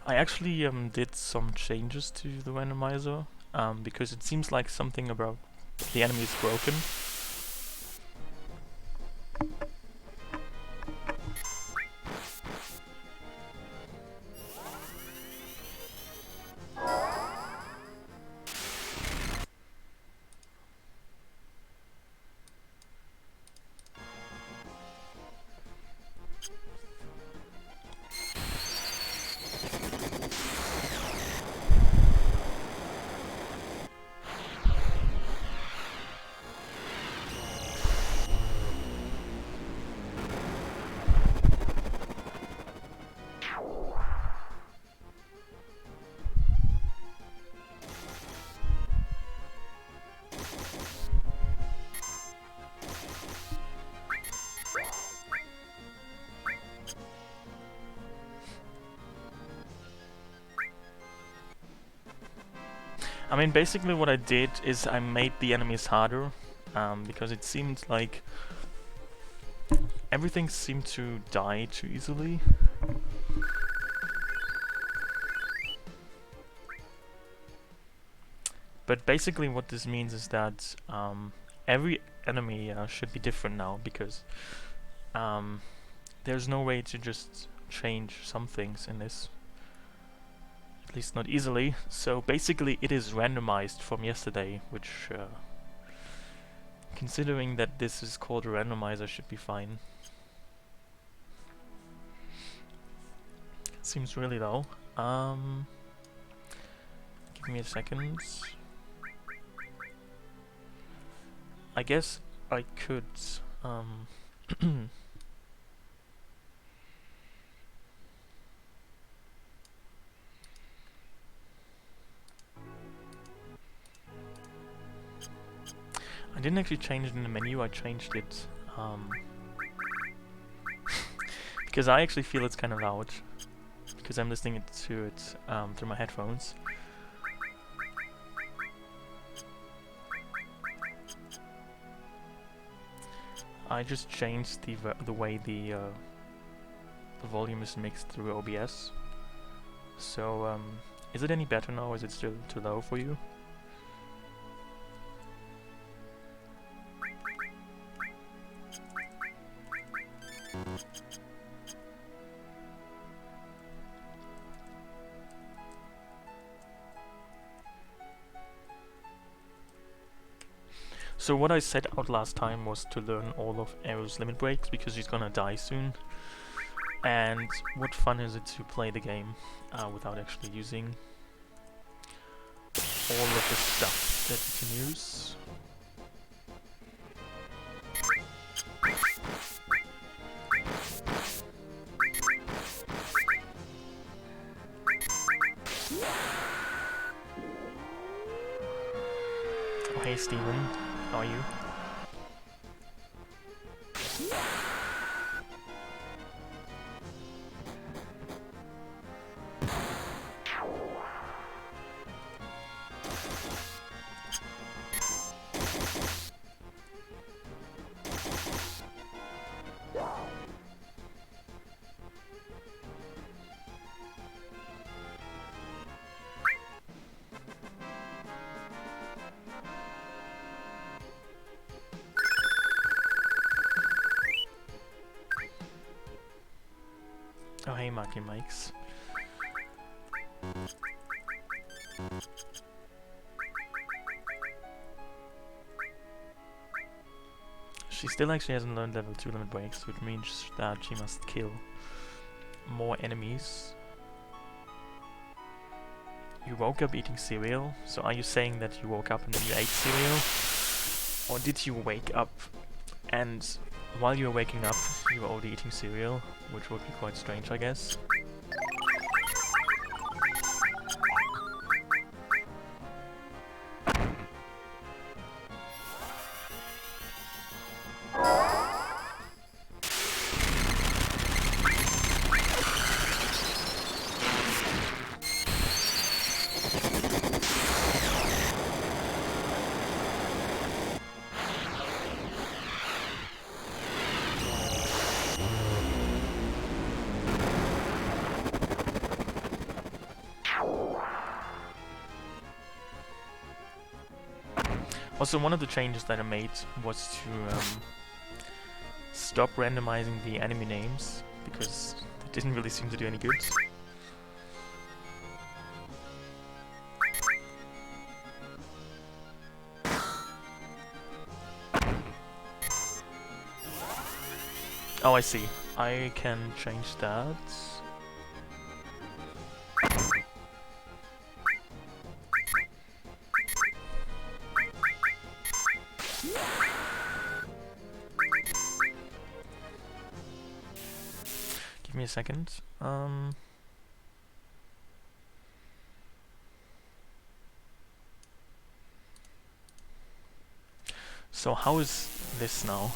I actually did some changes to the randomizer because it seems like something about the enemy is broken. I mean, basically what I did is I made the enemies harder, because it seemed like everything seemed to die too easily. But basically what this means is that every enemy should be different now, because there's no way to just change some things in this. At least not easily. So basically it is randomized from yesterday, which considering that this is called a randomizer should be fine. Seems really low. Give me a second. I guess I could I didn't actually change it in the menu, I changed it because I actually feel it's kind of loud, because I'm listening to it through my headphones. I just changed the way the volume is mixed through OBS. So is it any better now, or is it still too low for you? So what I set out last time was to learn all of Aero's limit breaks, because she's gonna die soon. And what fun is it to play the game without actually using all of the stuff that you can use. Oh, hey Steven, how are you? Oh hey Marky Mikes. She still actually hasn't learned level 2 limit breaks, which means that she must kill more enemies. You woke up eating cereal, so are you saying that you woke up and then you ate cereal? Or did you wake up and while you were waking up you were already eating cereal, which would be quite strange, I guess. Also, one of the changes that I made was to stop randomizing the enemy names, because it didn't really seem to do any good. Oh, I see. I can change that. Give me a second. So how is this now?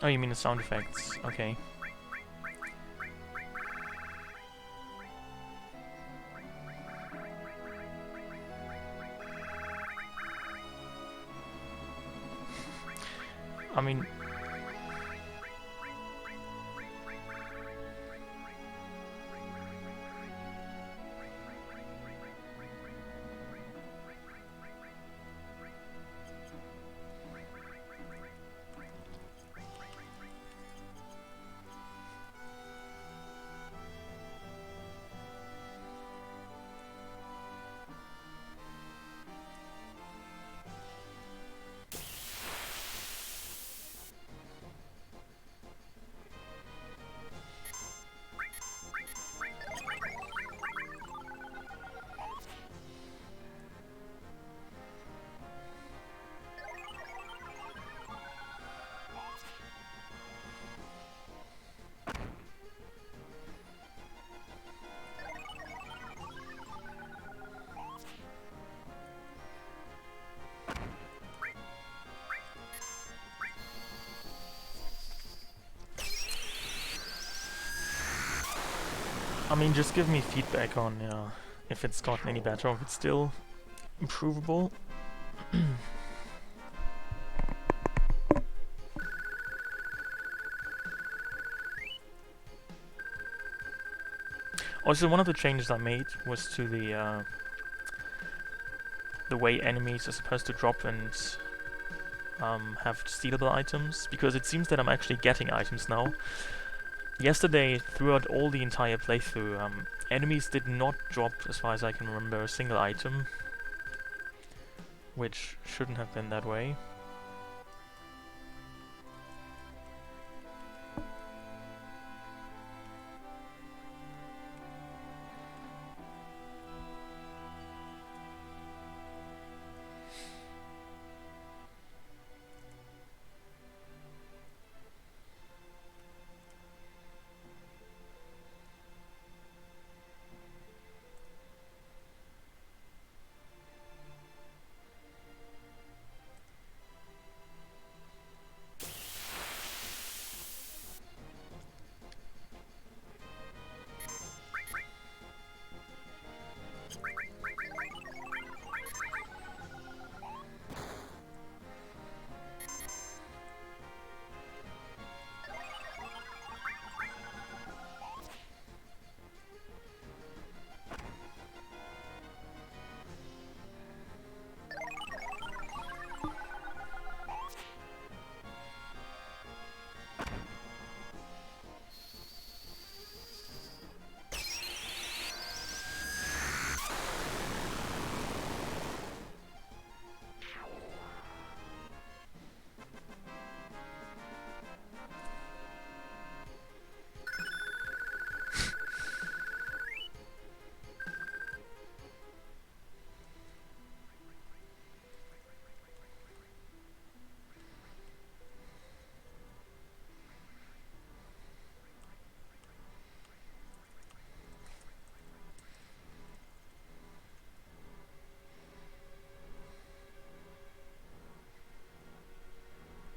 Oh, you mean the sound effects? Okay. I mean... just give me feedback on if it's gotten any better or if it's still improvable. Also, one of the changes I made was to the way enemies are supposed to drop and have stealable items, because it seems that I'm actually getting items now. Yesterday, throughout all the entire playthrough, enemies did not drop, as far as I can remember, a single item, which shouldn't have been that way.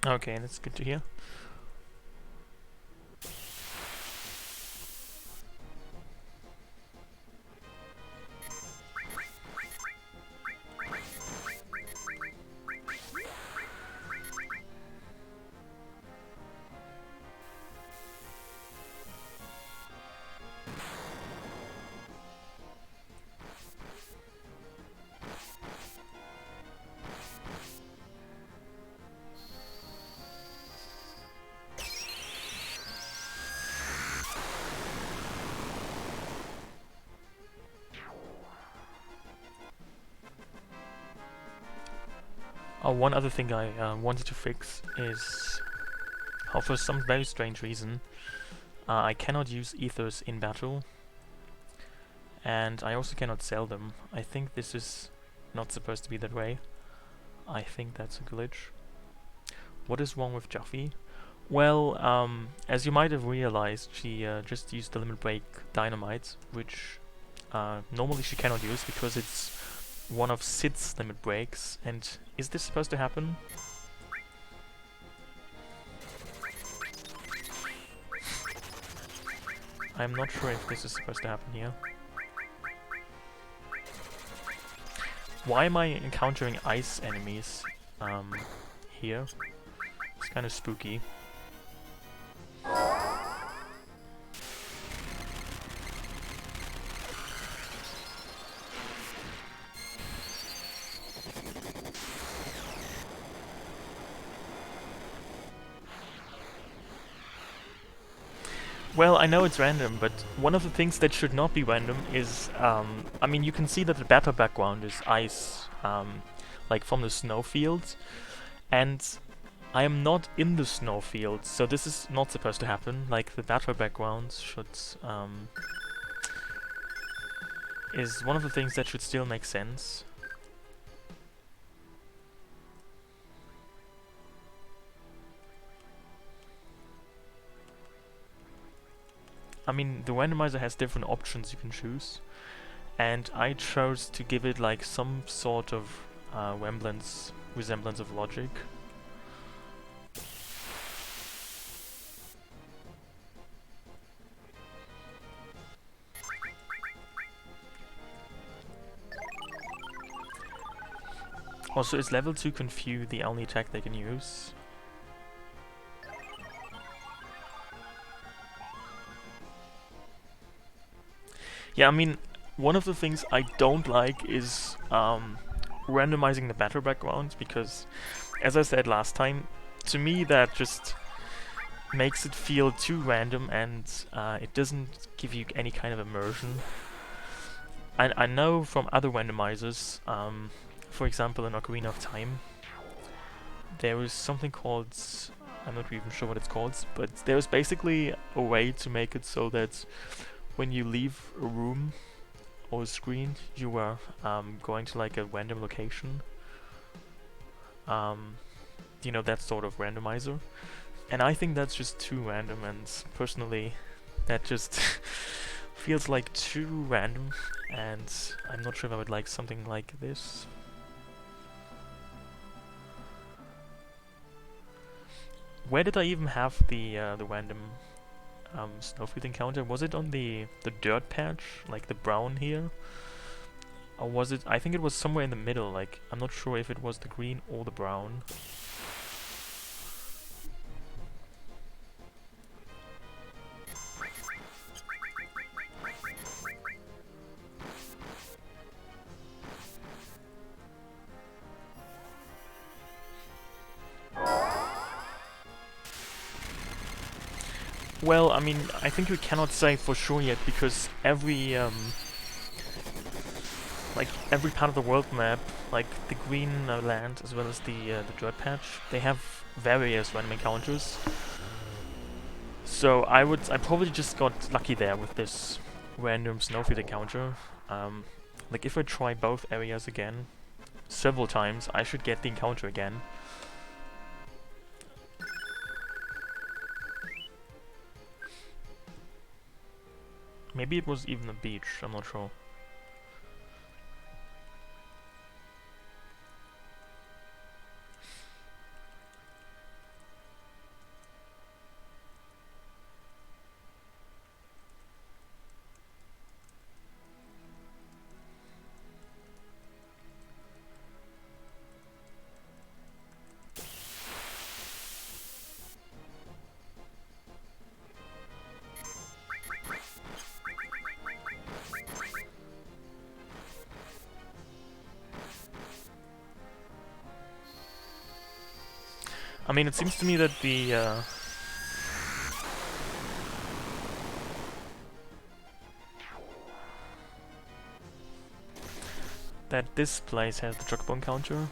Okay, that's good to hear. One other thing I wanted to fix is how for some very strange reason I cannot use ethers in battle, and I also cannot sell them. I think this is not supposed to be that way. I think that's a glitch. What is wrong with Juffy? Well, as you might have realized, she just used the limit break dynamite, which normally she cannot use because it's one of Sid's limit breaks. And is this supposed to happen? I'm not sure if this is supposed to happen here. Why am I encountering ice enemies here? It's kind of spooky. Well, I know it's random, but one of the things that should not be random is, I mean, you can see that the battle background is ice, like from the snowfields, and I am not in the snowfield, so this is not supposed to happen. Like, the battle background should, is one of the things that should still make sense. I mean, the randomizer has different options you can choose, and I chose to give it like some sort of resemblance of logic. Also, is level 2 Confuse the only attack they can use? Yeah, I mean, one of the things I don't like is randomizing the battle backgrounds, because, as I said last time, to me that just makes it feel too random, and it doesn't give you any kind of immersion. I know from other randomizers, for example in Ocarina of Time, there is something called, I'm not even sure what it's called, but there's basically a way to make it so that when you leave a room or a screen, you are going to like a random location. You know, that sort of randomizer. And I think that's just too random, and personally, that just feels like too random, and I'm not sure if I would like something like this. Where did I even have the random snowfield encounter? Was it on the dirt patch, like the brown here? Or was it, I think it was somewhere in the middle, like, I'm not sure if it was the green or the brown. Well, I mean, I think we cannot say for sure yet, because every part of the world map, like the green land as well as the dirt patch, they have various random encounters. So I probably just got lucky there with this random snowfield encounter. Like if I try both areas again several times, I should get the encounter again. Maybe it was even a beach, I'm not sure. I mean, it seems to me that that this place has the chocobo encounter.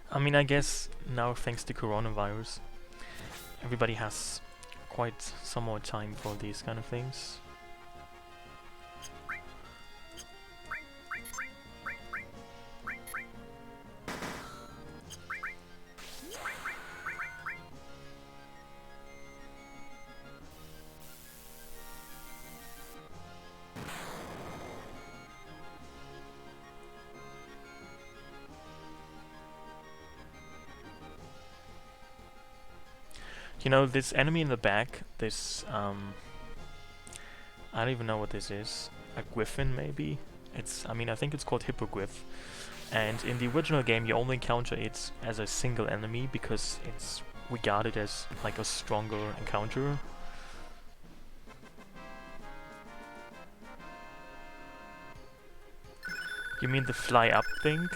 I mean, I guess now, thanks to coronavirus, everybody has quite some more time for these kind of things. You know, this enemy in the back, this, I don't even know what this is. A griffin, maybe? I mean, I think it's called Hippogriff. And in the original game, you only encounter it as a single enemy because it's regarded as, like, a stronger encounter. You mean the fly up thing?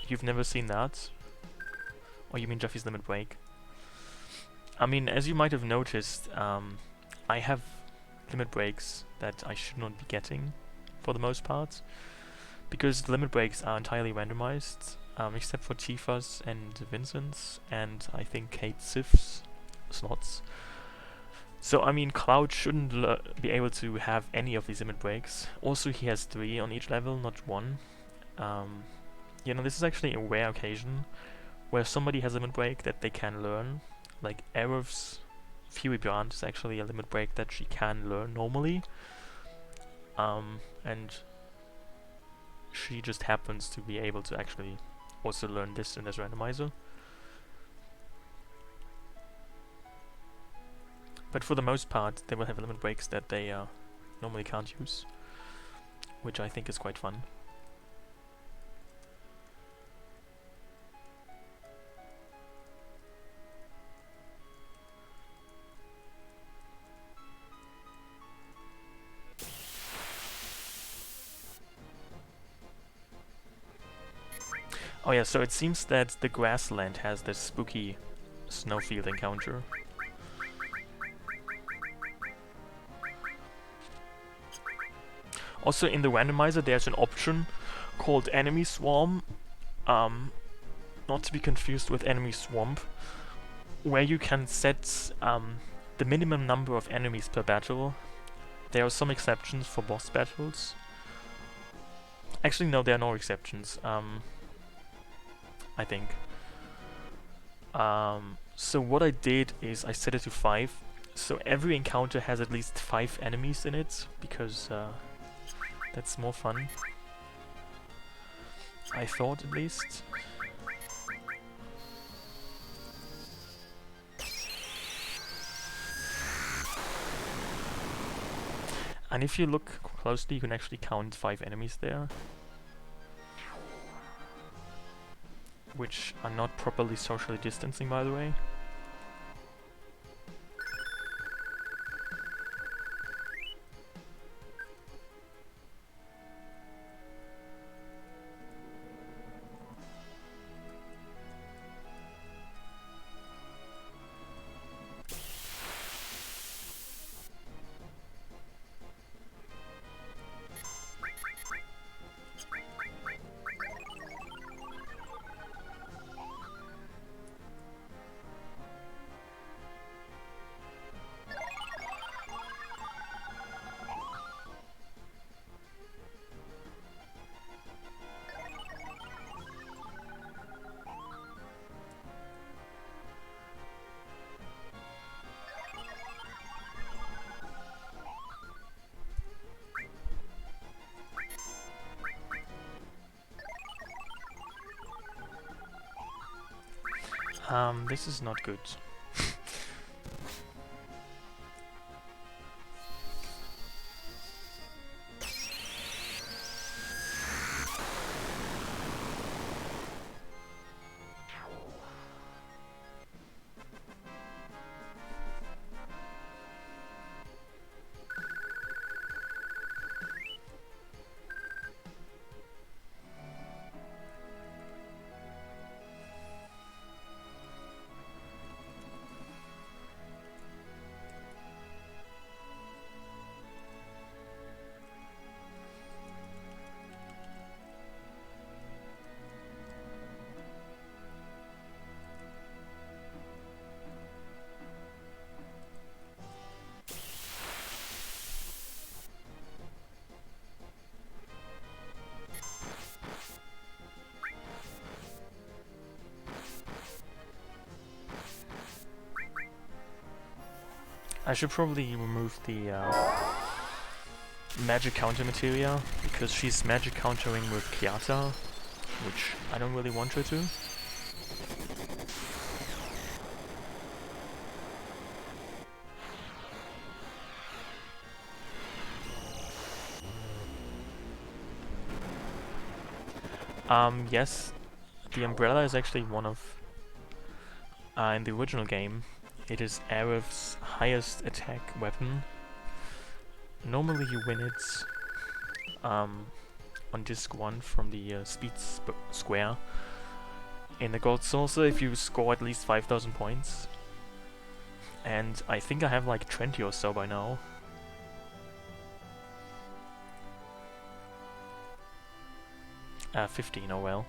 You've never seen that? Or you mean Jeffy's Limit Break? I mean, as you might have noticed, I have limit breaks that I should not be getting, for the most part, because the limit breaks are entirely randomized, except for Tifa's and Vincent's, and I think Kate Sif's slots. So, I mean, Cloud shouldn't be able to have any of these limit breaks. Also, he has 3 on each level, not 1. You know, this is actually a rare occasion where somebody has a limit break that they can learn. Like, Erev's Fury Brand is actually a limit break that she can learn normally. And she just happens to be able to actually also learn this in this randomizer. But for the most part, they will have limit breaks that they normally can't use, which I think is quite fun. Oh yeah, so it seems that the grassland has this spooky snowfield encounter. Also in the randomizer there's an option called Enemy Swarm, not to be confused with Enemy Swamp, where you can set the minimum number of enemies per battle. There are some exceptions for boss battles. Actually no, there are no exceptions. I think. So what I did is I set it to 5. So every encounter has at least 5 enemies in it, because that's more fun. I thought, at least. And if you look closely, you can actually count 5 enemies there, which are not properly socially distancing, by the way. This is not good. I should probably remove the magic counter materia, because she's magic countering with Kiata, which I don't really want her to. Yes, the umbrella is actually one of... in the original game, it is Arev's highest attack weapon. Normally you win it on disc 1 from the speed square. In the Gold Saucer, if you score at least 5,000 points. And I think I have like 20 or so by now. Ah, 15, oh well.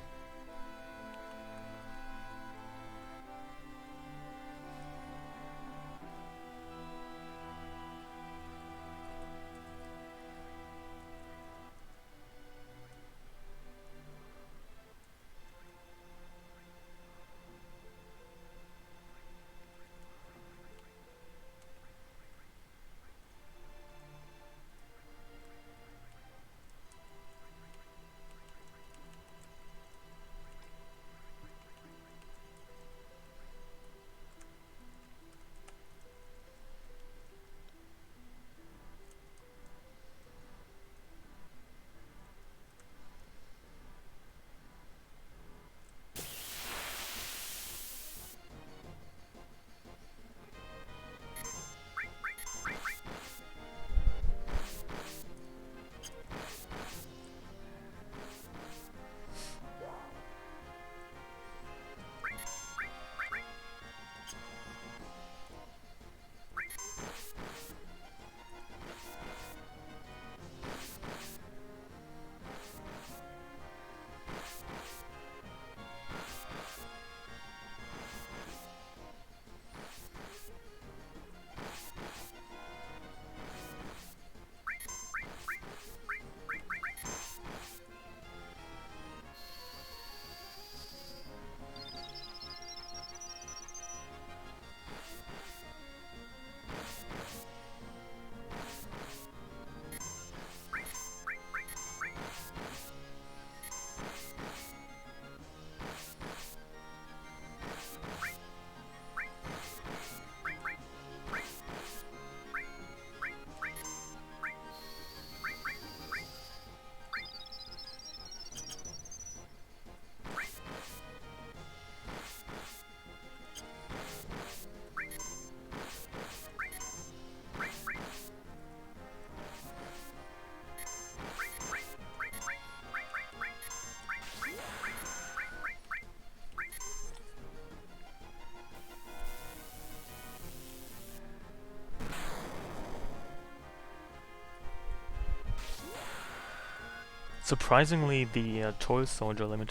Surprisingly, the Toy Soldier limit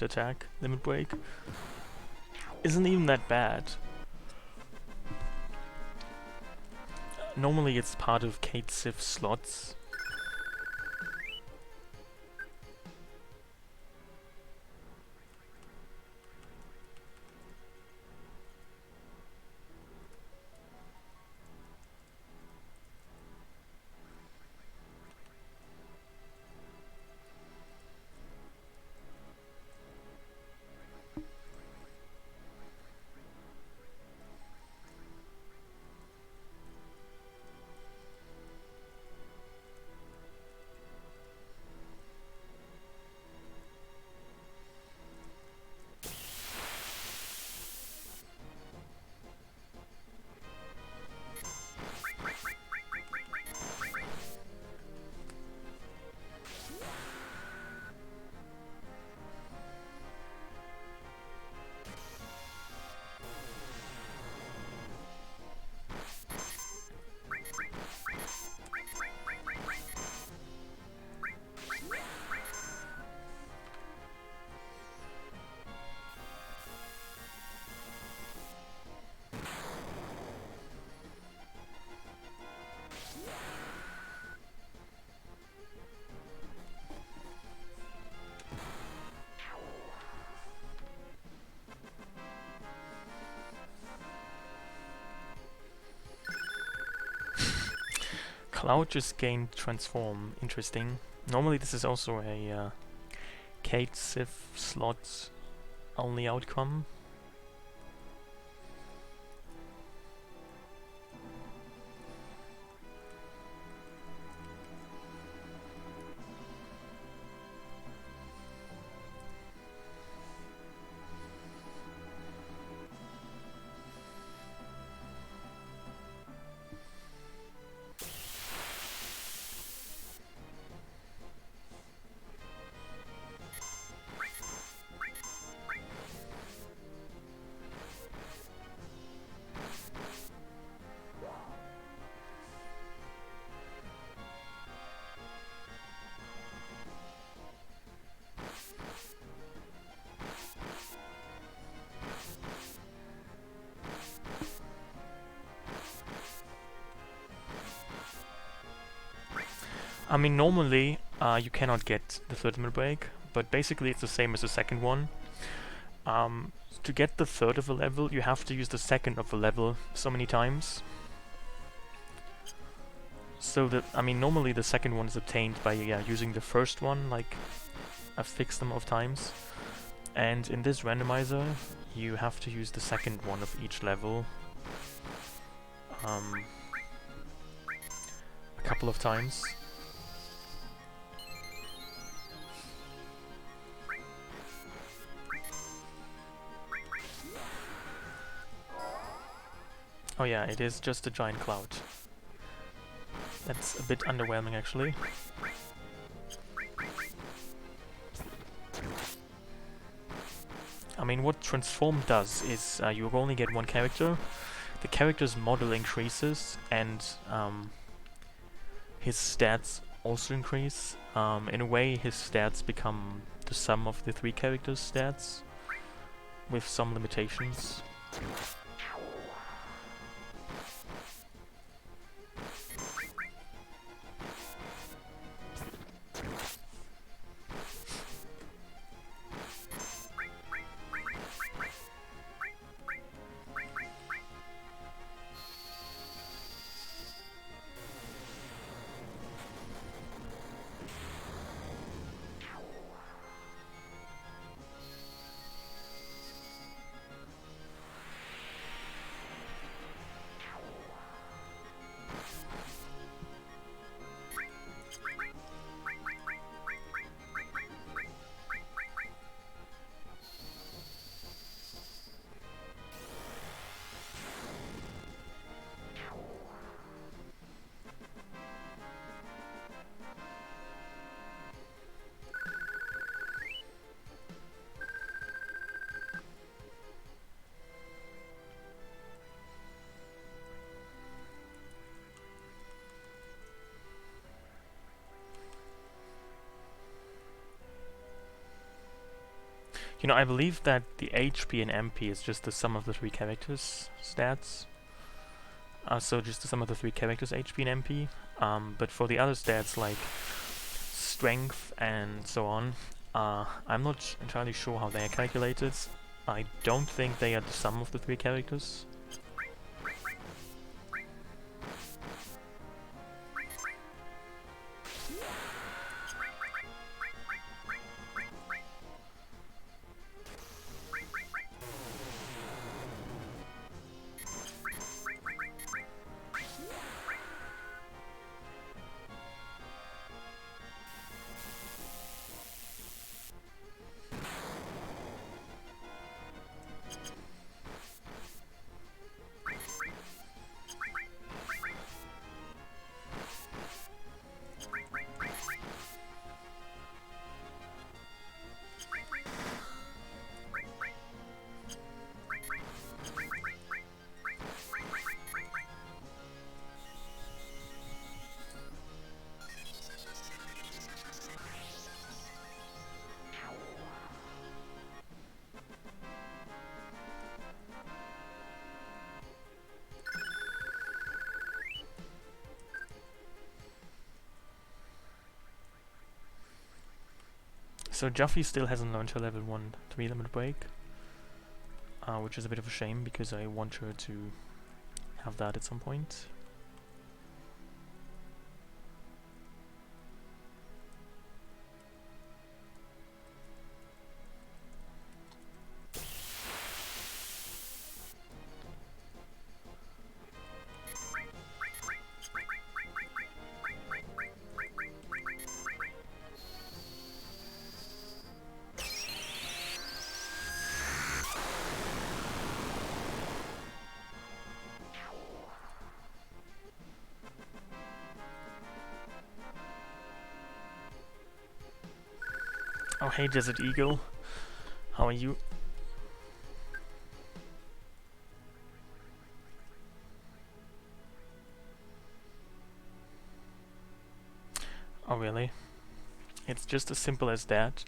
break, isn't even that bad. Normally it's part of Kate Sif's slots. Cloud just gained Transform. Interesting. Normally this is also a Kate Sif slot only outcome. I mean, normally you cannot get the third limit break, but basically it's the same as the second one. To get the third of a level, you have to use the second of a level so many times. So that, I mean, normally the second one is obtained by using the first one, like a fixed number of times. And in this randomizer, you have to use the second one of each level a couple of times. Oh yeah, it is just a giant cloud. That's a bit underwhelming actually. I mean, what Transform does is you only get one character. The character's model increases and his stats also increase. In a way, his stats become the sum of the three characters' stats with some limitations. You know, I believe that the HP and MP is just the sum of the three characters' stats. So just the sum of the three characters' HP and MP. But for the other stats like strength and so on, I'm not entirely sure how they are calculated. I don't think they are the sum of the three characters. So Juffy still hasn't learned her level 1 3-limit break, which is a bit of a shame because I want her to have that at some point. Oh hey Desert Eagle, how are you? Oh really? It's just as simple as that.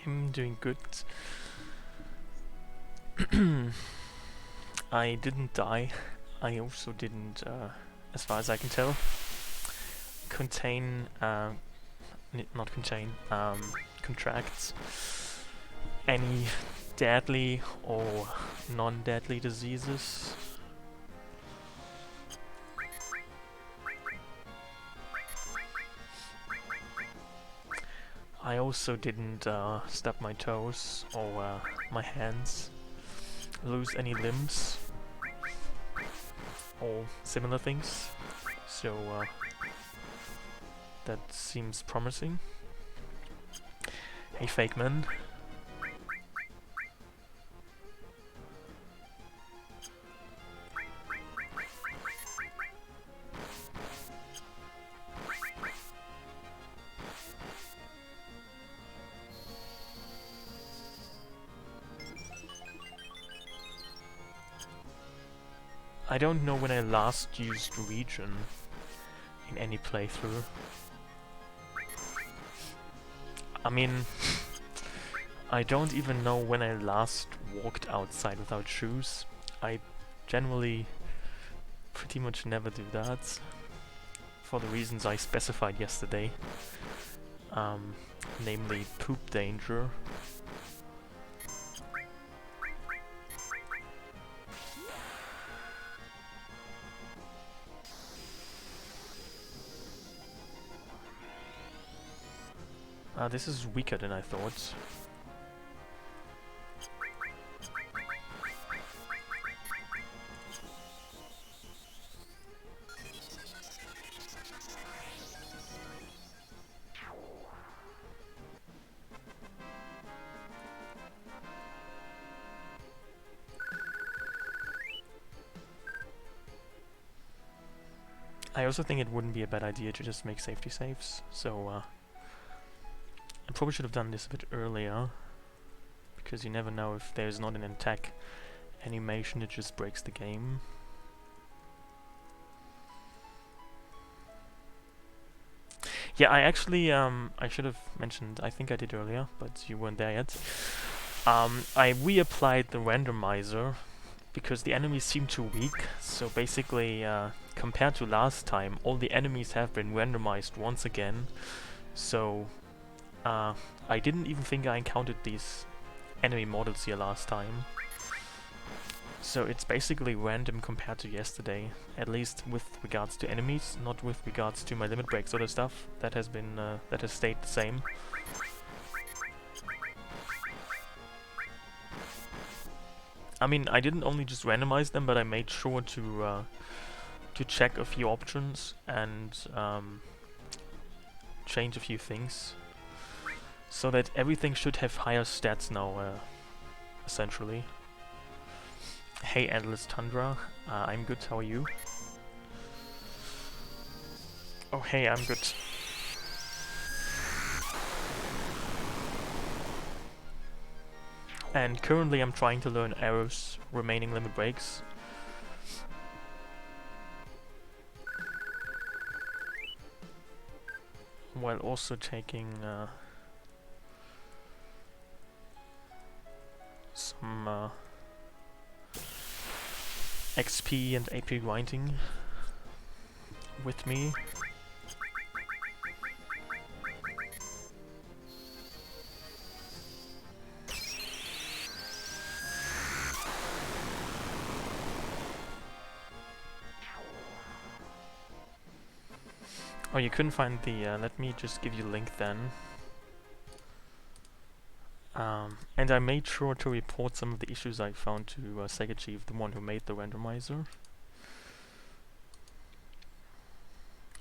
I'm doing good. I didn't die. I also didn't, as far as I can tell, contract any deadly or non-deadly diseases. I also didn't stub my toes or my hands, lose any limbs or similar things, so that seems promising. Hey fake man. I don't know when I last used region in any playthrough. I mean, I don't even know when I last walked outside without shoes. I generally pretty much never do that, for the reasons I specified yesterday. Namely poop danger. This is weaker than I thought. I also think it wouldn't be a bad idea to just make safety saves, so I probably should have done this a bit earlier, because you never know if there's not an attack animation, it just breaks the game. Yeah, I actually, I should have mentioned, I think I did earlier, but you weren't there yet. I reapplied the randomizer, because the enemies seem too weak, so basically, compared to last time, all the enemies have been randomized once again, so I didn't even think I encountered these enemy models here last time. So it's basically random compared to yesterday, at least with regards to enemies, not with regards to my limit breaks or other stuff. That has been that has stayed the same. I mean, I didn't only just randomize them, but I made sure to check a few options and change a few things, so that everything should have higher stats now, essentially. Hey Endless Tundra, I'm good, how are you? Oh hey, I'm good. And currently I'm trying to learn Arrow's remaining limit breaks. While also taking some XP and AP grinding with me. Oh, you couldn't find the, let me just give you a link then. And I made sure to report some of the issues I found to Sega Chief, the one who made the randomizer.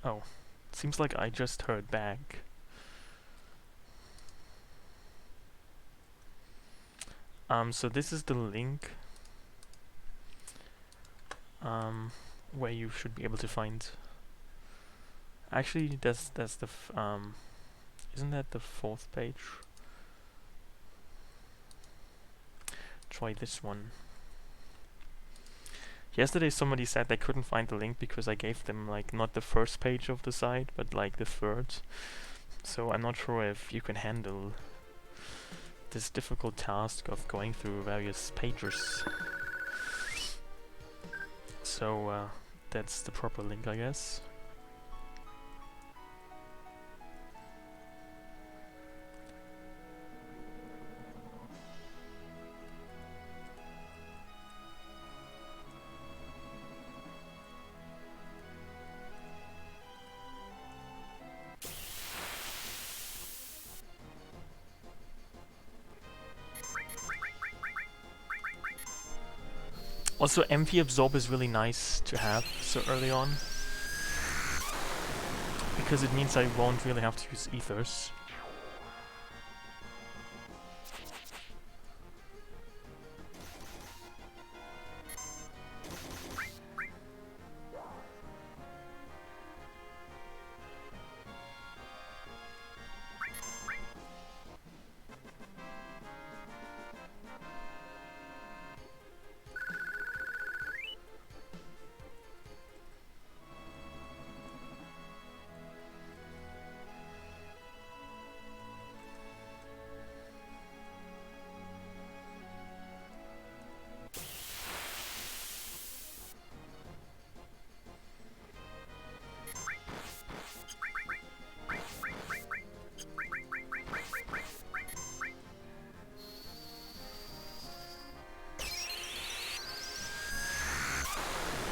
Oh, seems like I just heard back. So this is the link where you should be able to find. Actually, that's the isn't that the 4th page? Try this one. Yesterday somebody said they couldn't find the link because I gave them like not the 1st page of the site, but like the 3rd. So I'm not sure if you can handle this difficult task of going through various pages. So that's the proper link, I guess. Also, MV Absorb is really nice to have so early on, because it means I won't really have to use ethers.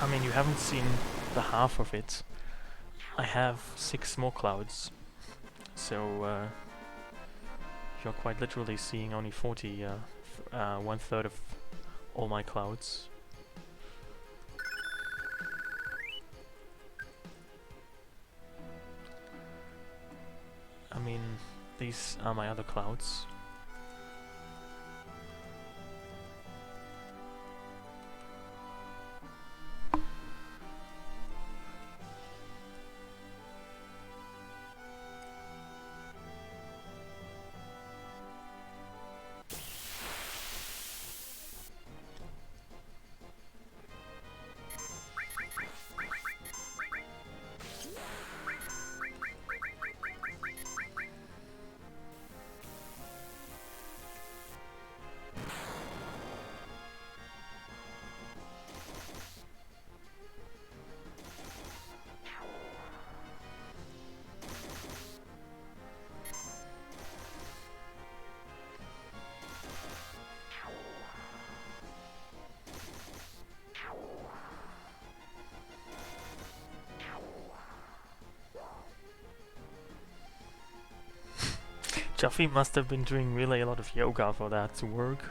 I mean, you haven't seen the half of it. I have 6 more clouds, so you're quite literally seeing only 40, 1/3 of all my clouds. I mean, these are my other clouds. Jeffy must have been doing really a lot of yoga for that to work.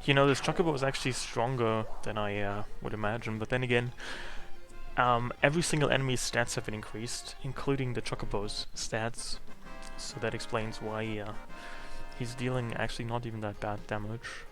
You know, this chocobo is actually stronger than I would imagine, but then again, every single enemy's stats have been increased, including the chocobo's stats, so that explains why he's dealing actually not even that bad damage.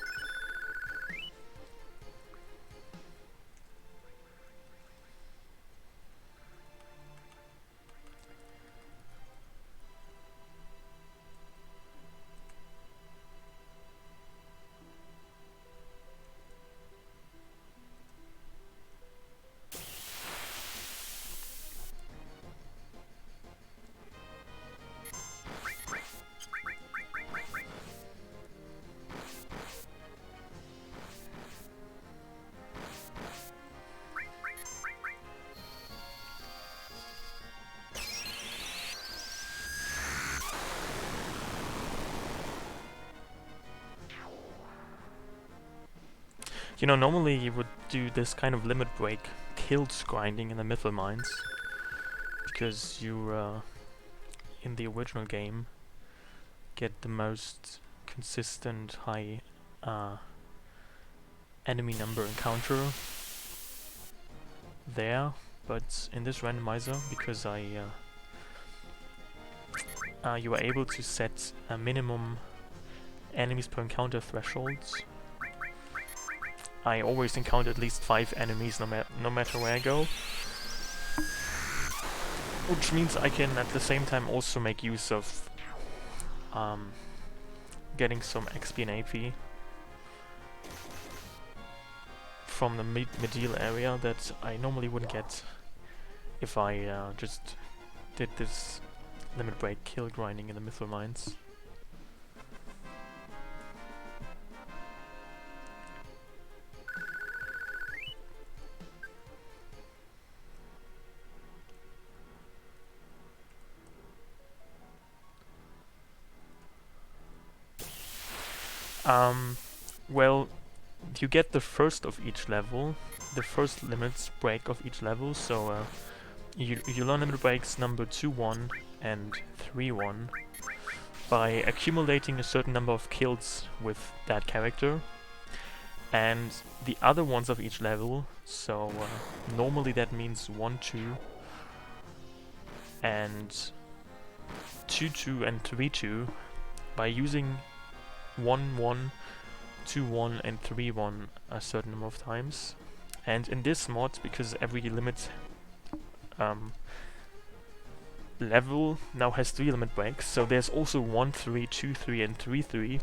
You know, normally you would do this kind of limit break kills grinding in the Mythal Mines, because you, in the original game, get the most consistent high enemy number encounter there, but in this randomizer, because you are able to set a minimum enemies per encounter thresholds. I always encounter at least 5 enemies no matter where I go, which means I can at the same time also make use of getting some XP and AP from the medial area that I normally wouldn't get if I just did this limit break kill grinding in the Mythal Mines. Well, you get the first of each level, the first limits break of each level, so you learn limit breaks number 2-1 and 3-1 by accumulating a certain number of kills with that character, and the other ones of each level, so normally that means 1-2 and 2-2 and 3-2 by using 1-1, 2-1 and 3-1 a certain number of times. And in this mod, because every limit level now has 3 limit breaks, so there's also 1-3, 2-3 and 3-3.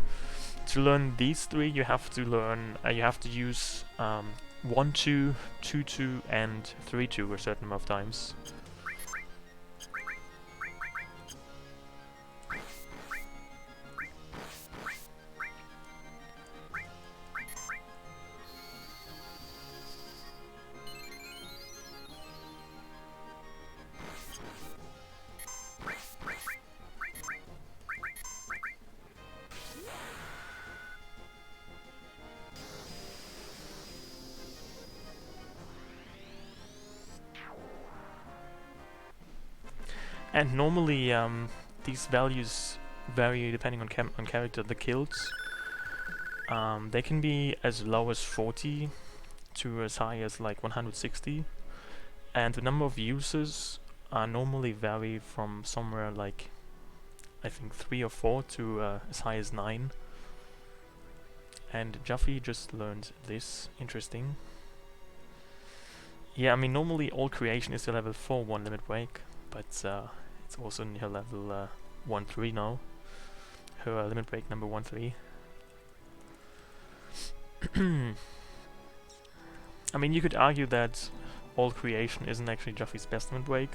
To learn these 3 you have to learn, you have to use 1-2, 2-2 and 3-2 a certain number of times. And normally these values vary depending on character. The kills, they can be as low as 40 to as high as like 160, and the number of uses normally vary from somewhere like I think 3 or 4 to as high as 9. And Juffy just learned this. Interesting. Yeah, I mean normally all creation is a level 4-1 limit break, but it's also in her level 1-3 now. Her limit break number 1-3. I mean, you could argue that all creation isn't actually Juffy's best limit break,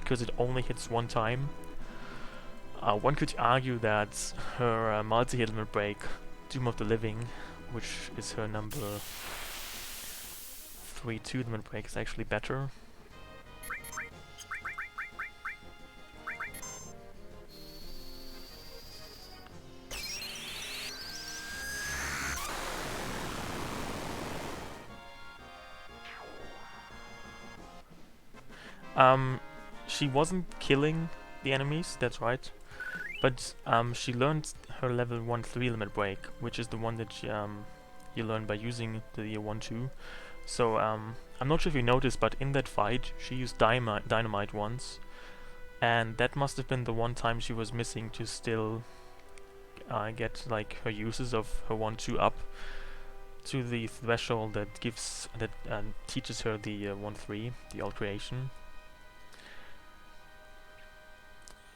because it only hits 1 time. One could argue that her multi-hit limit break, Doom of the Living, which is her number 3-2 limit break, is actually better. She wasn't killing the enemies, that's right, but she learned her level 1-3 limit break, which is the one that you learn by using the 1-2. So I'm not sure if you noticed, but in that fight she used dynamite once, and that must have been the one time she was missing to still get like her uses of her 1-2 up to the threshold that teaches her the 1-3, the alt creation.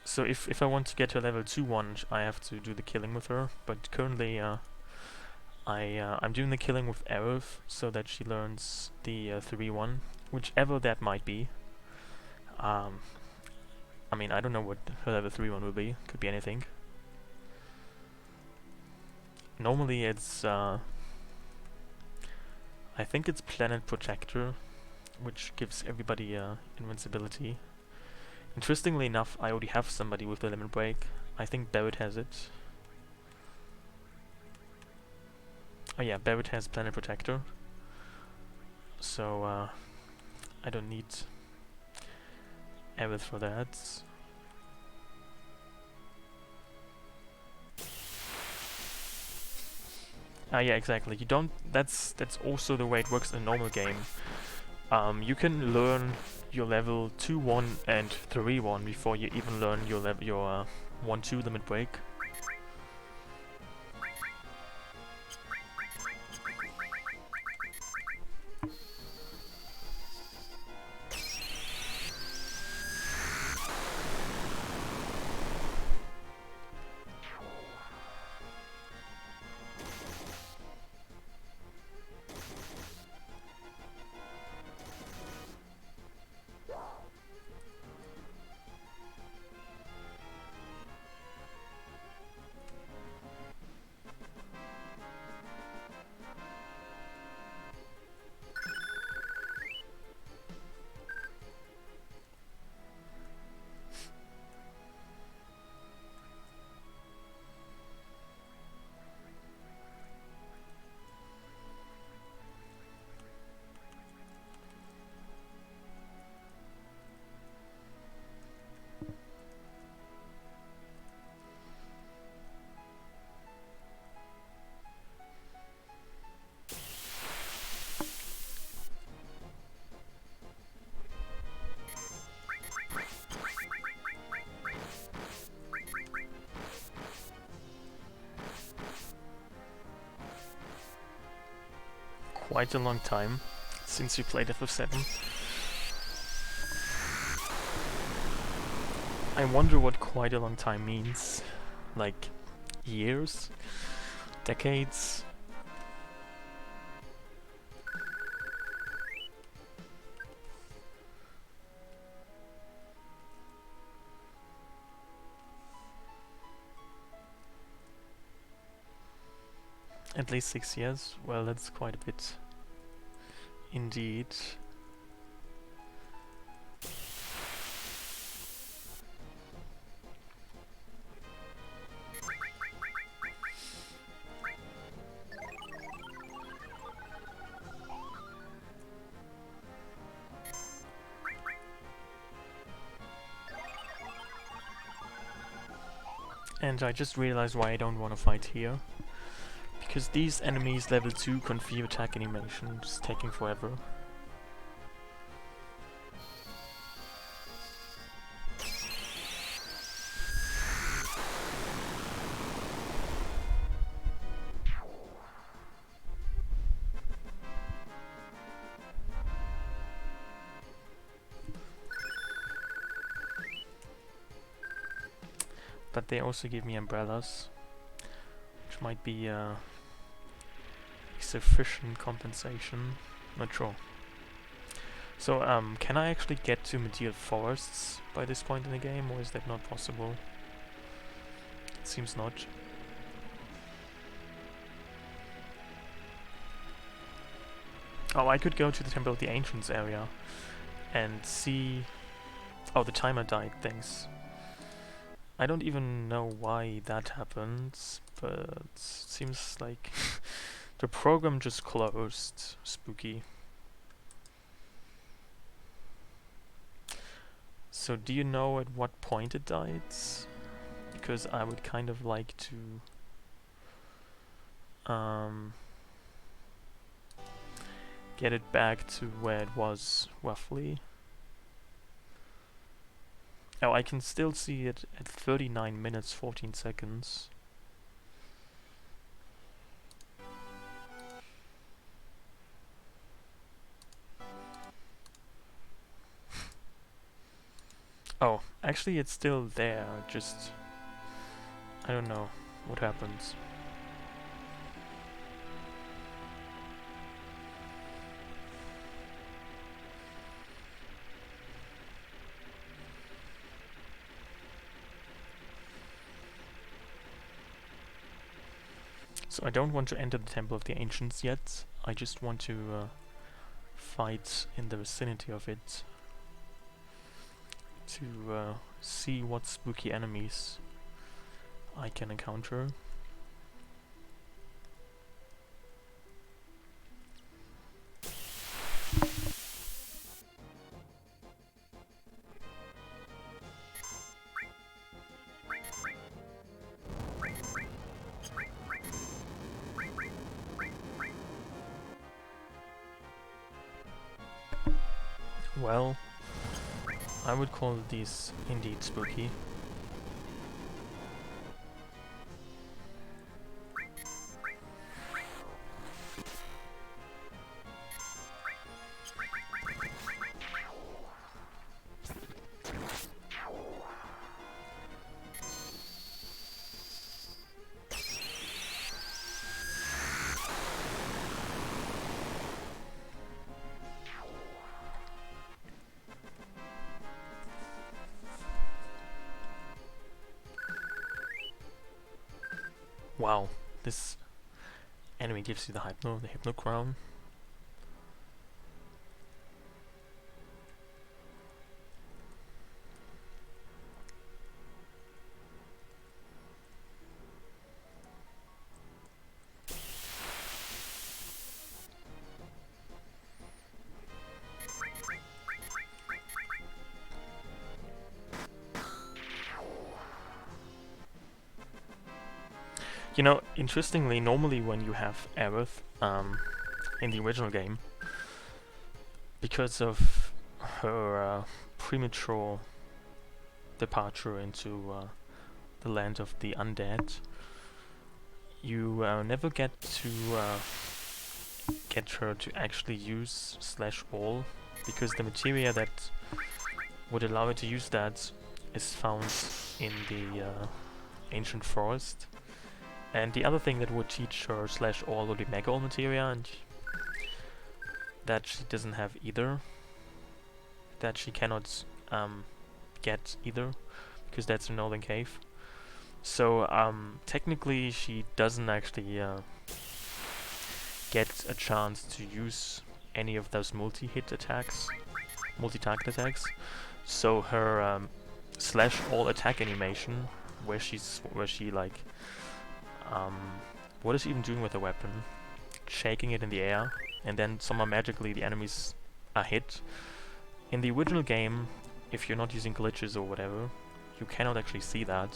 So if I want to get her level 2-1, I have to do the killing with her, but currently I'm doing the killing with Aerith so that she learns the 3-1, whichever that might be. I mean, I don't know what her level 3-1 will be, could be anything. Normally it's I think it's Planet Protector, which gives everybody invincibility. Interestingly enough, I already have somebody with the limit break. I think Barrett has it. Oh yeah, Barrett has Planet Protector. so I don't need Aerith for that. Ah, yeah, exactly. You don't. That's also the way it works in a normal game. You can learn your level 2-1 and 3-1 before you even learn your 1-2 limit break. Quite a long time since you played FF7. I wonder what quite a long time means. Like years? Decades? At least 6 years? Well, that's quite a bit. Indeed. And I just realized why I don't want to fight here. Because these enemies level 2 confirm attack animation, just taking forever. But they also give me umbrellas, which might be sufficient compensation. Not sure. So, can I actually get to medieval forests by this point in the game, or is that not possible? It seems not. Oh, I could go to the Temple of the Ancients area and see... Oh, the timer died, thanks. I don't even know why that happens, but it seems like the program just closed. Spooky. So do you know at what point it died? Because I would kind of like to get it back to where it was roughly. Oh, I can still see it at 39 minutes 14 seconds. Oh, actually it's still there, just... I don't know what happens. So I don't want to enter the Temple of the Ancients yet, I just want to fight in the vicinity of it to see what spooky enemies I can encounter. Well, I would call these indeed spooky. Wow, this enemy gives you the Hypno Crown. You know, interestingly, normally when you have Aerith in the original game, because of her premature departure into the land of the undead, you never get to get her to actually use /all, because the materia that would allow her to use that is found in the ancient forest. And the other thing that would teach her /all would be Mega All materia, and that she doesn't have either. That she cannot get either, because that's a northern cave. So technically she doesn't actually get a chance to use any of those multi-hit attacks, multi-target attacks. So her /all attack animation, where she like what is she even doing with the weapon? Shaking it in the air, and then somehow magically the enemies are hit. In the original game, if you're not using glitches or whatever, you cannot actually see that.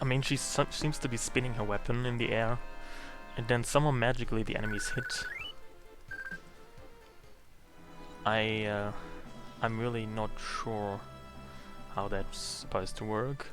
I mean, she seems to be spinning her weapon in the air, and then somehow magically the enemies hit. I'm really not sure how that's supposed to work.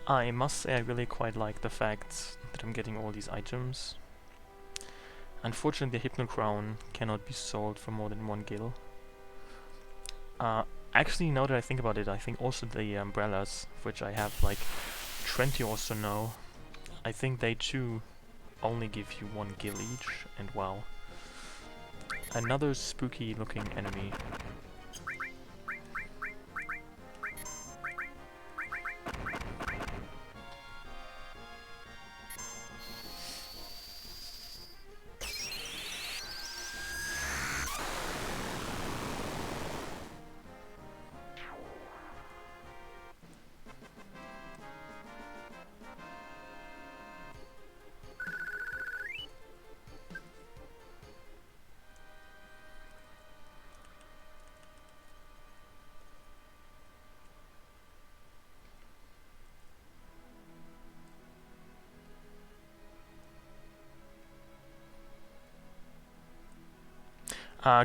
I must say I really quite like the fact that I'm getting all these items. Unfortunately, the Hypno Crown cannot be sold for more than 1 gil. Actually, now that I think about it, I think also the umbrellas, which I have like 20 or so now, I think they too only give you 1 gil each, and wow. Another spooky looking enemy.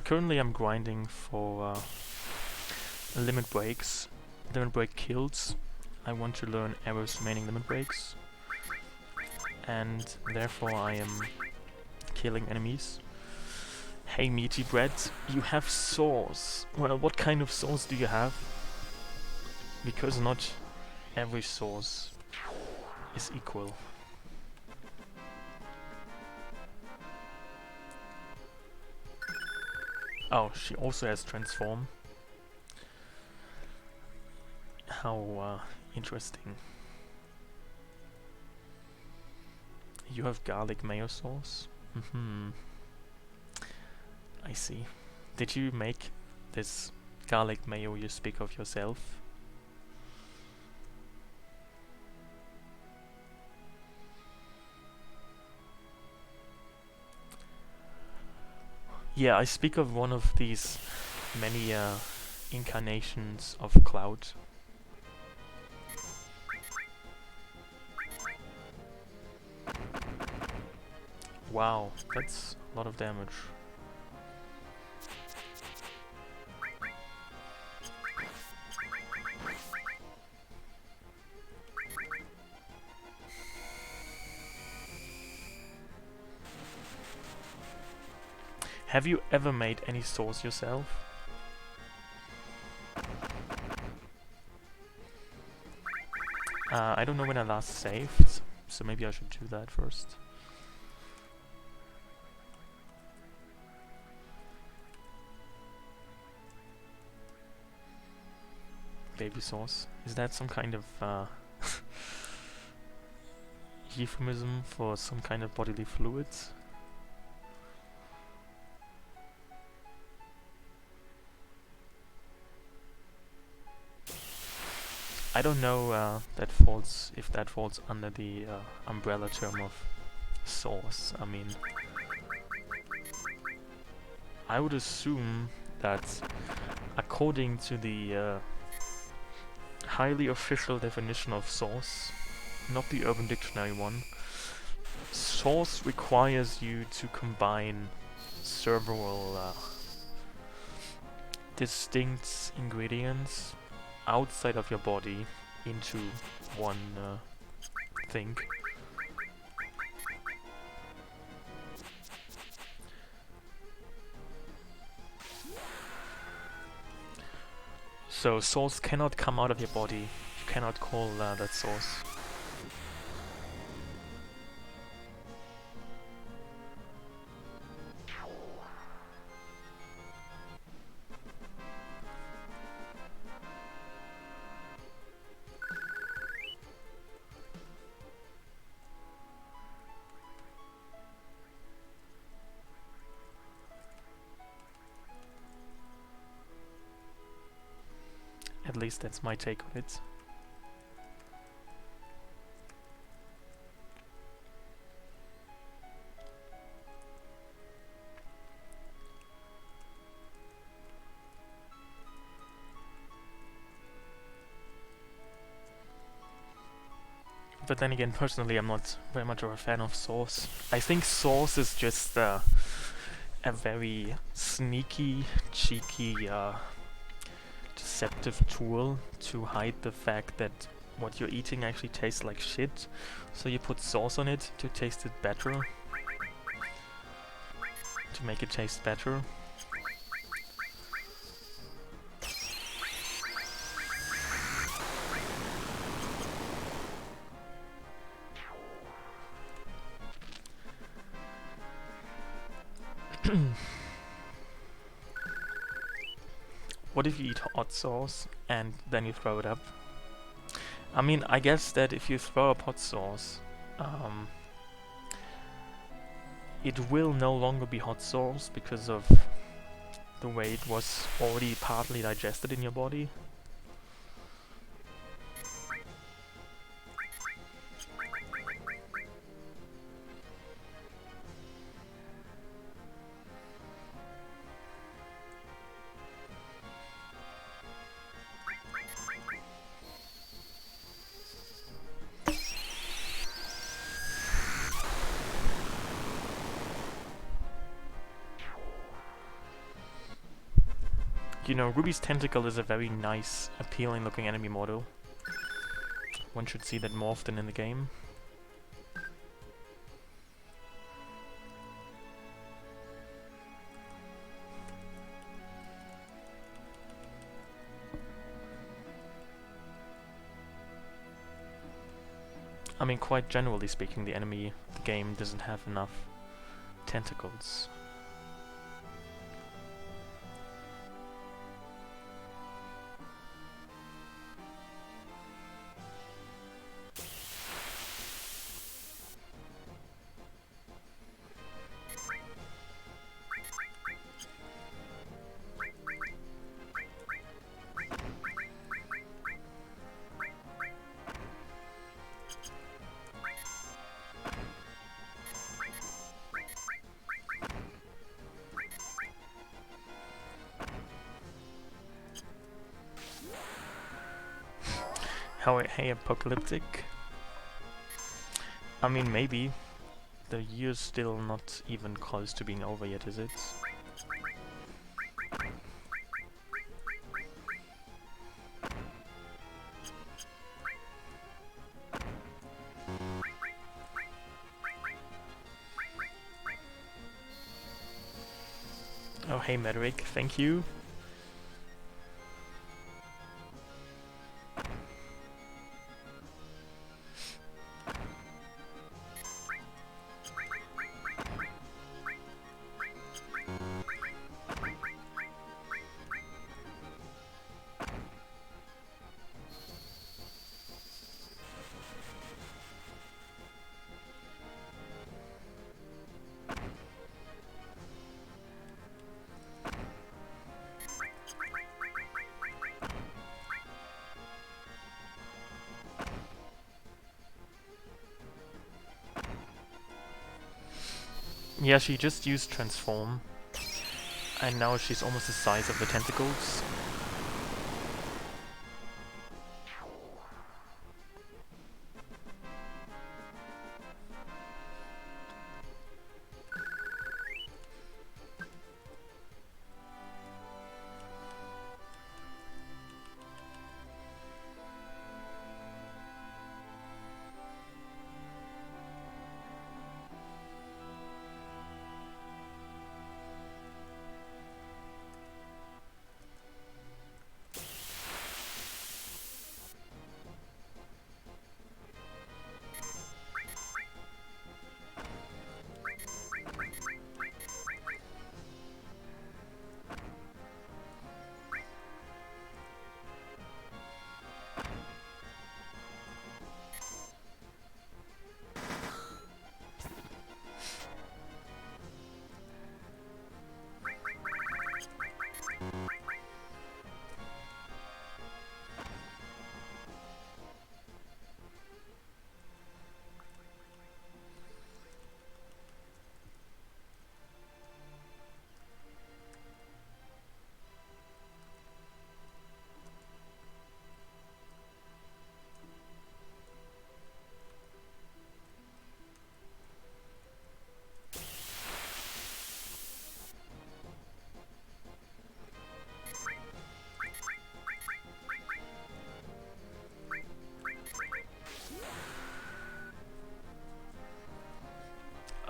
Currently I'm grinding for limit breaks, limit break kills. I want to learn Arrow's remaining limit breaks, and therefore I am killing enemies. Hey meaty bread, you have sauce. Well, what kind of sauce do you have? Because not every sauce is equal. Oh, she also has transform. How interesting. You have garlic mayo sauce? I see. Did you make this garlic mayo you speak of yourself? Yeah, I speak of one of these many incarnations of Cloud. Wow, that's a lot of damage. Have you ever made any sauce yourself? I don't know when I last saved, so maybe I should do that first. Baby sauce. Is that some kind of euphemism for some kind of bodily fluids? I don't know if that falls under the umbrella term of sauce. I mean, I would assume that according to the highly official definition of sauce, not the Urban Dictionary one, sauce requires you to combine several distinct ingredients outside of your body into one thing. So sauce cannot come out of your body. You cannot call that sauce. At least that's my take on it. But then again, personally, I'm not very much of a fan of sauce. I think sauce is just a very sneaky, cheeky, deceptive tool to hide the fact that what you're eating actually tastes like shit. So you put sauce on it to taste it better. To make it taste better. What if you eat hot sauce and then you throw it up? I mean, I guess that if you throw up hot sauce, it will no longer be hot sauce because of the way it was already partly digested in your body. You know, Ruby's tentacle is a very nice, appealing looking enemy model. One should see that more often in the game. I mean, quite generally speaking, the game doesn't have enough tentacles. Hey, apocalyptic. I mean, maybe. The year's still not even close to being over yet, is it? Oh, hey, Medric, thank you. Yeah, she just used transform, and now she's almost the size of the tentacles.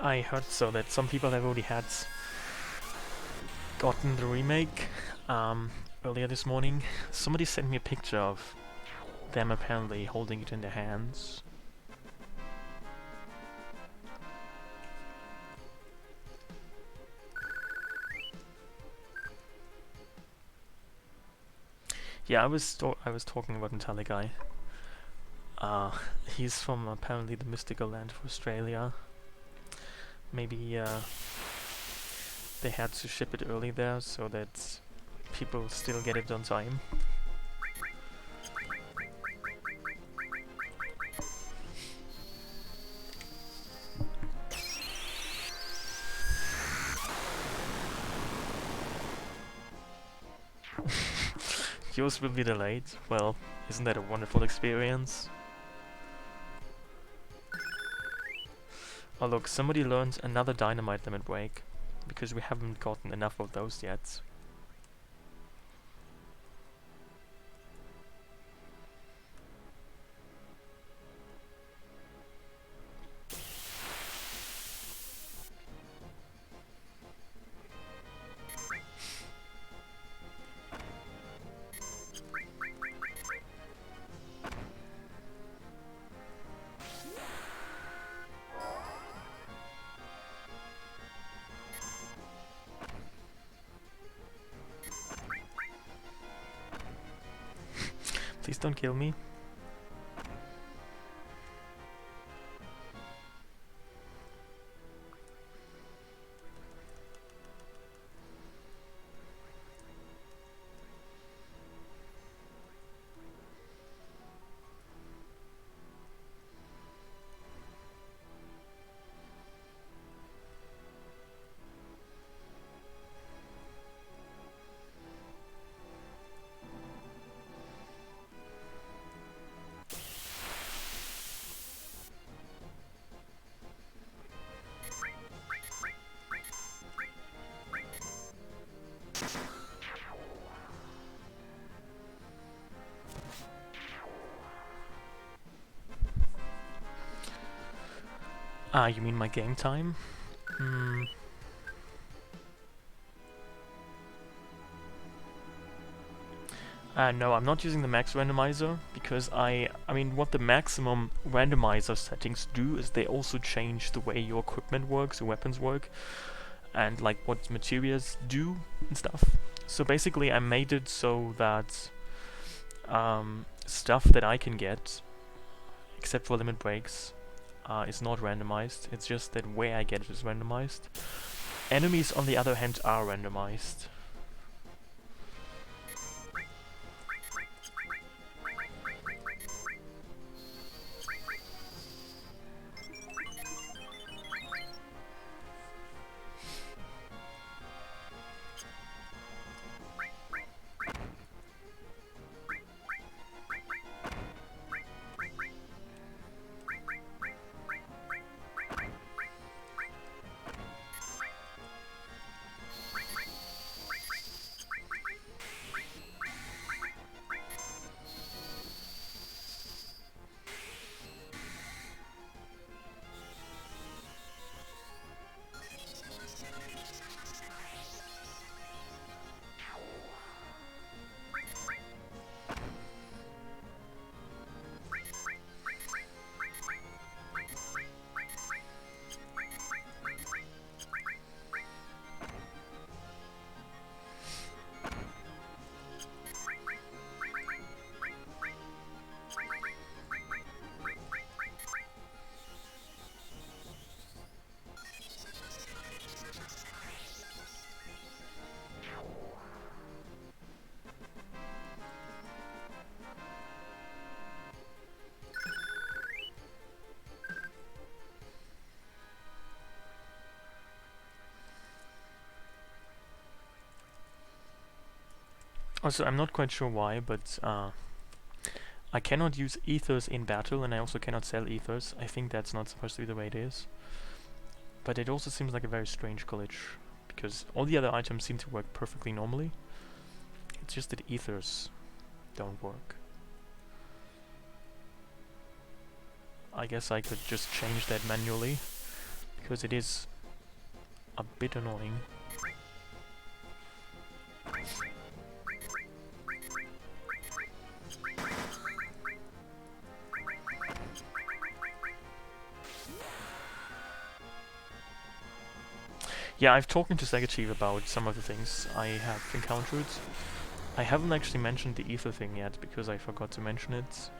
I heard so that some people have already had gotten the remake earlier this morning. Somebody sent me a picture of them apparently holding it in their hands. Yeah, I was talking about Metallic. He's from apparently the mystical land of Australia. Maybe they had to ship it early there so that people still get it on time. Yours will be delayed. Well, isn't that a wonderful experience? Oh look, somebody learned another dynamite limit break, because we haven't gotten enough of those yet. Please don't kill me. Ah, you mean my game time? No, I'm not using the max randomizer because I mean, what the maximum randomizer settings do is they also change the way your equipment works, your weapons work, and like what materials do and stuff. So basically I made it so that stuff that I can get, except for limit breaks, is not randomized. It's just that where I get it is randomized. Enemies, on the other hand, are randomized. Also, I'm not quite sure why, but I cannot use ethers in battle, and I also cannot sell ethers. I think that's not supposed to be the way it is. But it also seems like a very strange glitch, because all the other items seem to work perfectly normally. It's just that ethers don't work. I guess I could just change that manually, because it is a bit annoying. Yeah, I've talked to Sega Chief about some of the things I have encountered. I haven't actually mentioned the ether thing yet, because I forgot to mention it.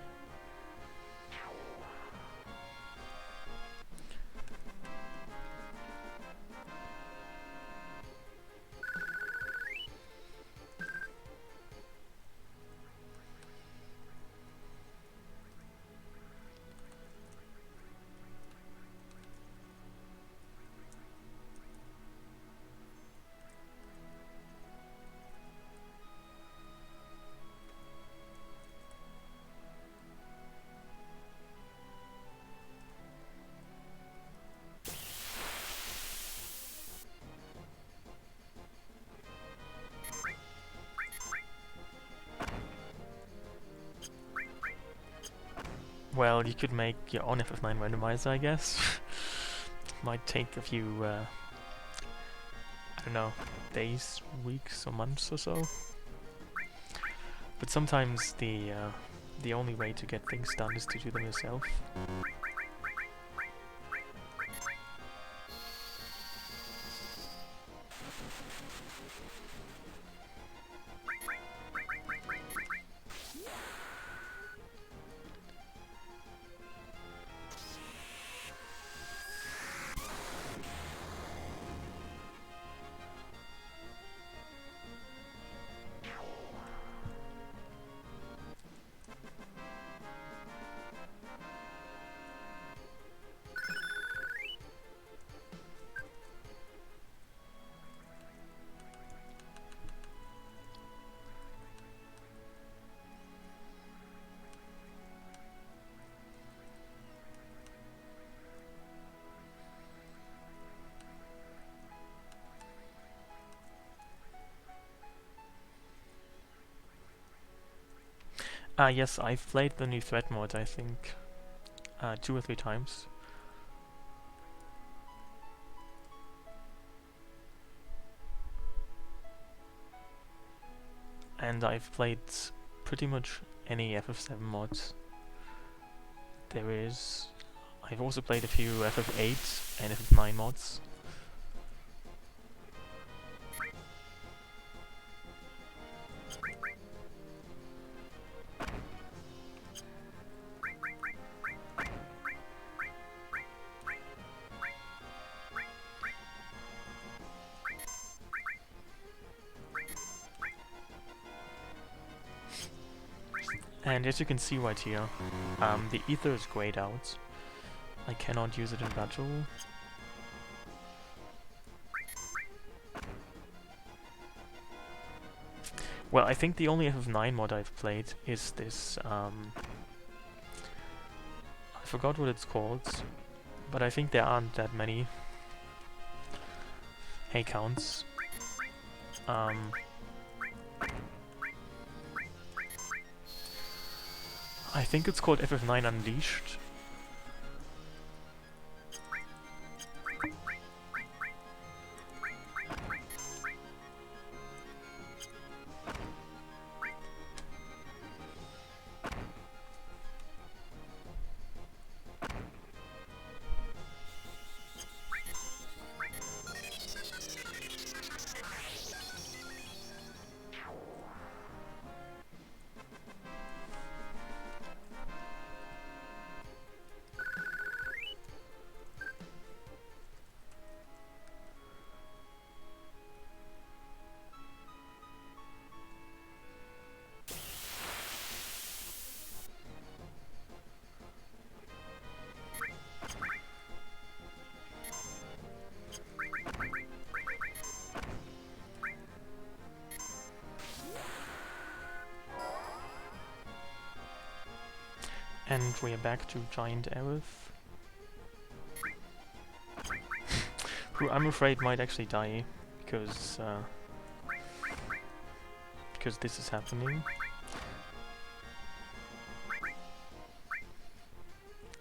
Well, you could make your own FF9 randomizer, I guess. Might take a few, I don't know, days, weeks, or months or so. But sometimes the only way to get things done is to do them yourself. Yes, I've played the new threat mod, I think, 2 or 3 times. And I've played pretty much any FF7 mods there is. I've also played a few FF8 and FF9 mods. And as you can see right here, the ether is grayed out. I cannot use it in battle. Well, I think the only FF9 mod I've played is this, I forgot what it's called, but I think there aren't that many accounts. I think it's called FF9 Unleashed. And we are back to Giant Aerith, who I'm afraid might actually die, because this is happening.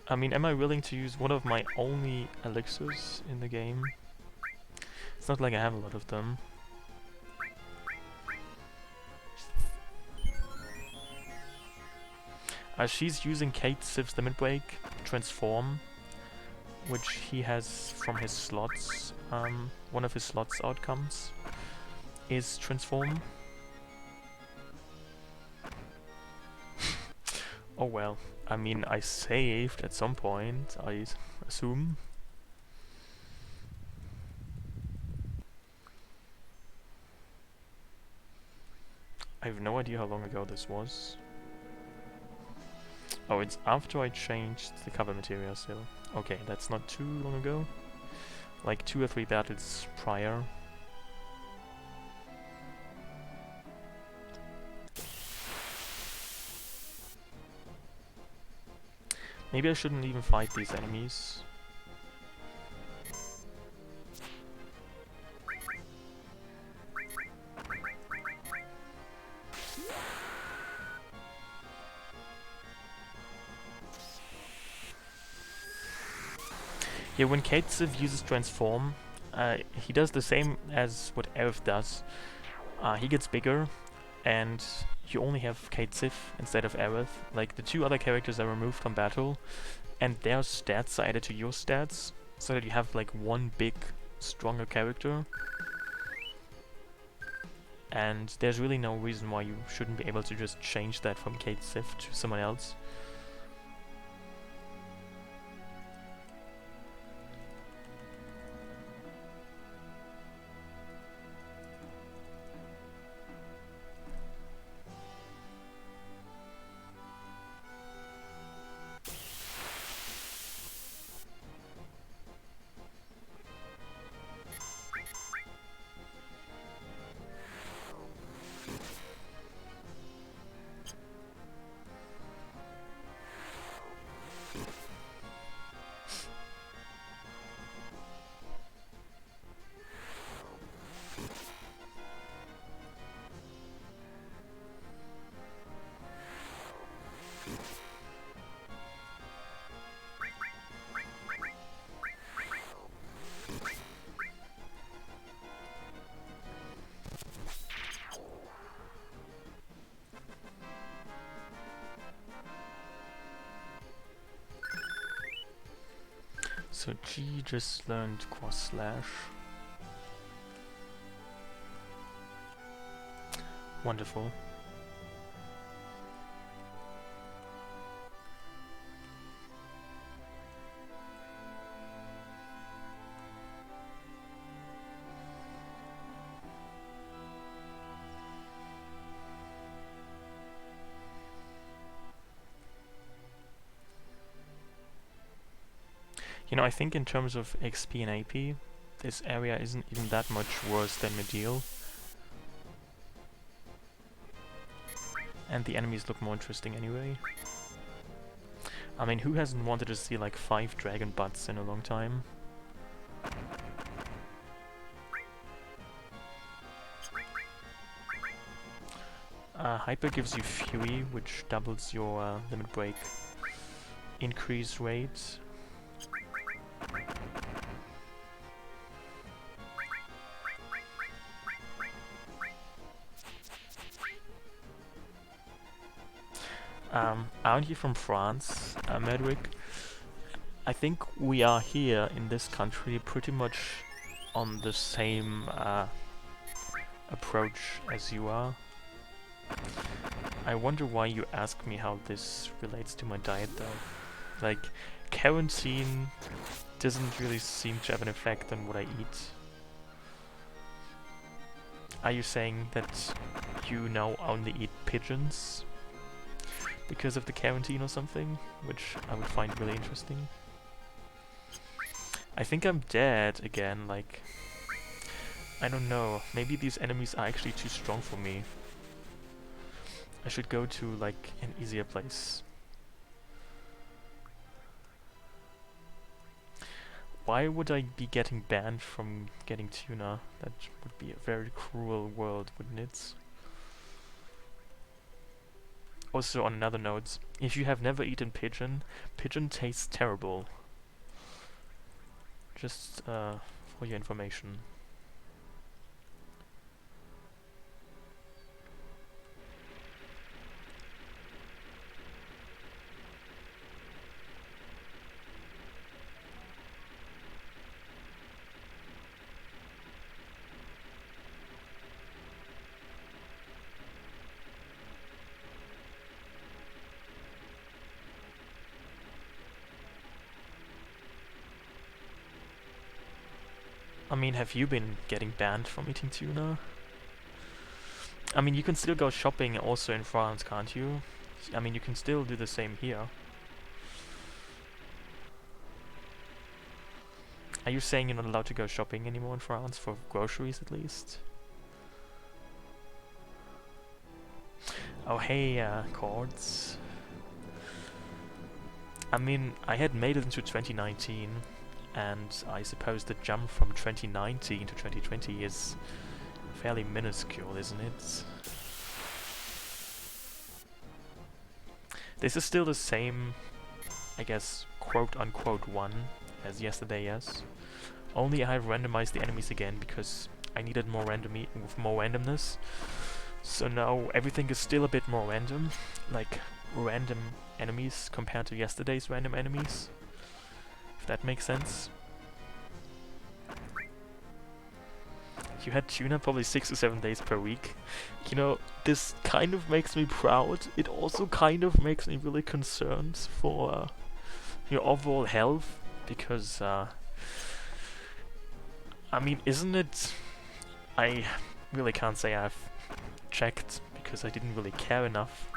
I mean, am I willing to use one of my only elixirs in the game? It's not like I have a lot of them. She's using Kate Siv's Limit Break, Transform, which he has from his slots. One of his slots outcomes is Transform. Oh well, I mean, I saved at some point, I assume. I have no idea how long ago this was. Oh, it's after I changed the cover materia still. Okay, that's not too long ago. Like 2 or 3 battles prior. Maybe I shouldn't even fight these enemies. Yeah, when Kate Civ uses Transform, he does the same as what Aerith does. He gets bigger, and you only have Kate Civ instead of Aerith. Like, the 2 other characters are removed from battle, and their stats are added to your stats, so that you have like one big, stronger character. And there's really no reason why you shouldn't be able to just change that from Kate Civ to someone else. So G just learned cross slash. Wonderful. You know, I think in terms of XP and AP, this area isn't even that much worse than Medial. And the enemies look more interesting anyway. I mean, who hasn't wanted to see like 5 dragon butts in a long time? Hyper gives you Fury, which doubles your limit break increase rate. Aren't you from France, Medwick? I think we are here in this country pretty much on the same approach as you are. I wonder why you ask me how this relates to my diet though. Like, quarantine doesn't really seem to have an effect on what I eat. Are you saying that you now only eat pigeons because of the quarantine or something? Which I would find really interesting. I think I'm dead again, like... I don't know, maybe these enemies are actually too strong for me. I should go to, like, an easier place. Why would I be getting banned from getting tuna? That would be a very cruel world, wouldn't it? Also, on another note, if you have never eaten pigeon, pigeon tastes terrible. Just for your information. I mean, have you been getting banned from eating tuna? I mean, you can still go shopping also in France, can't you? I mean, you can still do the same here. Are you saying you're not allowed to go shopping anymore in France, for groceries at least? Oh hey, Chords. I mean, I had made it into 2019, and I suppose the jump from 2019 to 2020 is fairly minuscule, isn't it? This is still the same, I guess, quote-unquote one as yesterday, yes. Only I have randomized the enemies again because I needed more randomness. So now everything is still a bit more random, like random enemies compared to yesterday's random enemies. If that makes sense. You had tuna probably 6 or 7 days per week. You know, this kind of makes me proud. It also kind of makes me really concerned for your overall health, because I mean, isn't it... I really can't say I've checked, because I didn't really care enough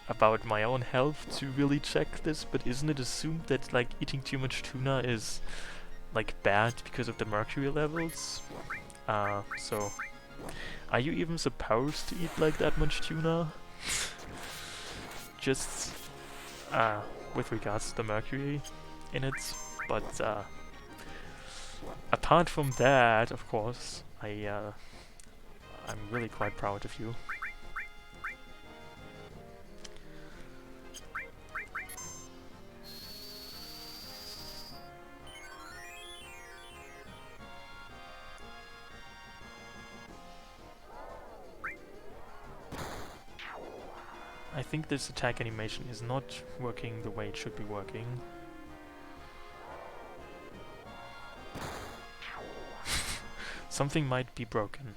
about my own health to really check this, but isn't it assumed that, like, eating too much tuna is, like, bad because of the mercury levels? So... Are you even supposed to eat, like, that much tuna? Just, with regards to the mercury in it, but, apart from that, of course, I'm really quite proud of you. I think this attack animation is not working the way it should be working. Something might be broken.